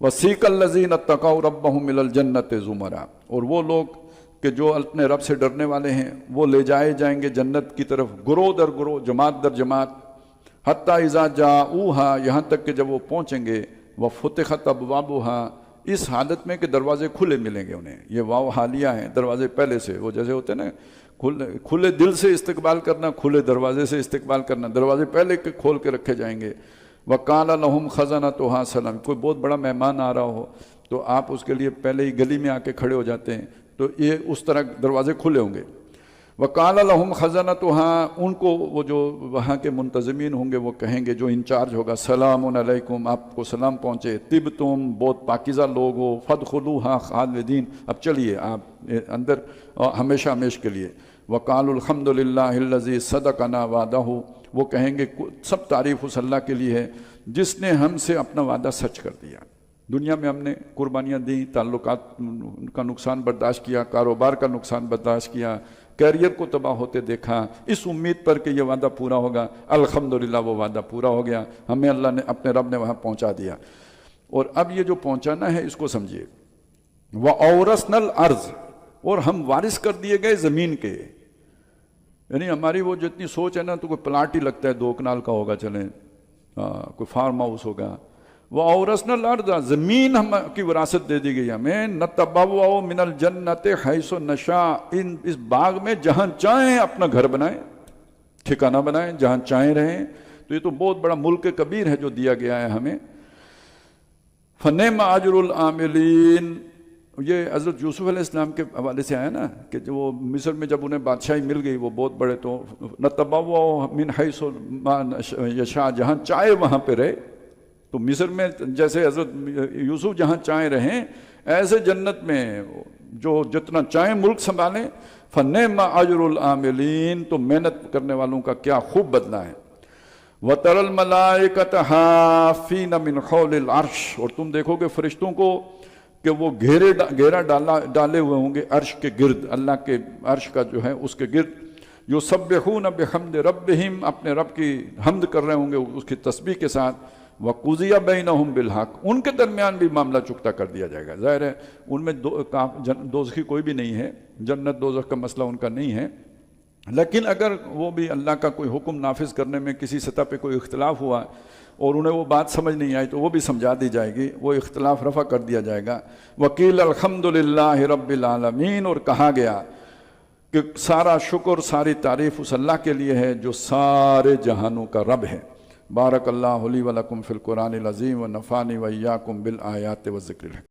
A: وسیق الذین اتقوا ربهم الی الجنۃ زمرا، اور وہ لوگ کہ جو اپنے رب سے ڈرنے والے ہیں وہ لے جائے جائیں گے جنت کی طرف گروہ در گروہ، جماعت در جماعت، حتی اذا جاؤہا، یہاں تک کہ جب وہ پہنچیں گے، وفتحت ابوابہا، اس حالت میں کہ دروازے کھلے ملیں گے انہیں. یہ واو حالیہ ہیں، دروازے پہلے سے، وہ جیسے ہوتے ہیں نا کھلے دل سے استقبال کرنا، کھلے دروازے سے استقبال کرنا، دروازے پہلے کے کھول کے رکھے جائیں گے. وَقَالَ لَهُمْ خَزَنَتُهَا سَلَامٌ، کوئی بہت بڑا مہمان آ رہا ہو تو آپ اس کے لیے پہلے ہی گلی میں آ کے کھڑے ہو جاتے ہیں، تو یہ اس طرح دروازے کھلے ہوں گے. وَقَالَ لَهُمْ خَزَنَتُهَا، ان کو وہ جو وہاں کے منتظمین ہوں گے وہ کہیں گے، جو انچارج ہوگا، سلام علیکم، آپ کو سلام پہنچے، طبتم، بہت پاکیزہ لوگ ہو، فادخلوها خالدین، اب چلیے آپ اندر ہمیشہ ہمیشہ کے لیے. وَقَالُوا الْحَمْدُ لِلَّهِ الَّذِي صَدَقَنَا وَعْدَهُ، وہ کہیں گے سب تعریف اس اللہ کے لیے ہے جس نے ہم سے اپنا وعدہ سچ کر دیا. دنیا میں ہم نے قربانیاں دیں، تعلقات کا نقصان برداشت کیا، کاروبار کا نقصان برداشت کیا، کیریئر کو تباہ ہوتے دیکھا، اس امید پر کہ یہ وعدہ پورا ہوگا. الحمدللہ وہ وعدہ پورا ہو گیا، ہمیں اللہ نے اپنے رب نے وہاں پہنچا دیا. اور اب یہ جو پہنچانا ہے اس کو سمجھیے. وَأَوْرَثْنَا الْأَرْضَ، اور ہم وارث کر دیے گئے زمین کے. یعنی ہماری وہ جتنی سوچ ہے نا، تو کوئی پلاٹ ہی لگتا ہے 2 کنال کا ہوگا، چلیں کوئی فارم ہاؤس ہوگا. وَأَوْرَثْنَا الْأَرْضَ، زمین ہم کی وراثت دے دی گئی ہمیں. نَتَبَوَّأُ مِنَ الْجَنَّةِ حَيْثُ نَشَاءُ، اس باغ میں جہاں چاہیں اپنا گھر بنائیں، ٹھکانہ بنائیں، جہاں چاہیں رہیں. تو یہ تو بہت بڑا ملک کبیر ہے جو دیا گیا ہے ہمیں. فَنِعْمَ أَجْرُ الْعَامِلِينَ، یہ حضرت یوسف علیہ السلام کے حوالے سے آیا نا کہ جو وہ مصر میں جب انہیں بادشاہی مل گئی، وہ بہت بڑے، تو نَتَبَوَّأُ مِنْ حَيْثُ مَا يَشَاءُ، جہاں چاہے وہاں پہ رہے. تو مصر میں جیسے حضرت یوسف جہاں چاہیں رہیں، ایسے جنت میں جو جتنا چاہیں ملک سنبھالیں. فَنِعْمَ أَجْرُ الْعَامِلِينَ، تو محنت کرنے والوں کا کیا خوب بدلہ ہے. وَتَرَى الْمَلَائِكَةَ حَافِّينَ مِنْ حَوْلِ الْعَرْشِ، اور تم دیکھو گے فرشتوں کو کہ وہ گھیرا ڈالے ہوئے ہوں گے عرش کے گرد، اللہ کے عرش کا جو ہے اس کے گرد. یسبحون بحمد ربہم، اپنے رب کی حمد کر رہے ہوں گے اس کی تسبیح کے ساتھ. وقضی بینہم بالحق، ان کے درمیان بھی معاملہ چکتا کر دیا جائے گا. ظاہر ہے ان میں دوزخی کوئی بھی نہیں ہے، جنت دوزخ کا مسئلہ ان کا نہیں ہے. لیکن اگر وہ بھی اللہ کا کوئی حکم نافذ کرنے میں کسی سطح پہ کوئی اختلاف ہوا اور انہیں وہ بات سمجھ نہیں آئی تو وہ بھی سمجھا دی جائے گی، وہ اختلاف رفع کر دیا جائے گا. وقیل الحمدللہ رب العالمین، اور کہا گیا کہ سارا شکر، ساری تعریف اس اللہ کے لیے ہے جو سارے جہانوں کا رب ہے. بارک اللہ لی و لکم فی القرآن العظیم ونفعنی و ایاکم بالآیات والذکر الحکیم.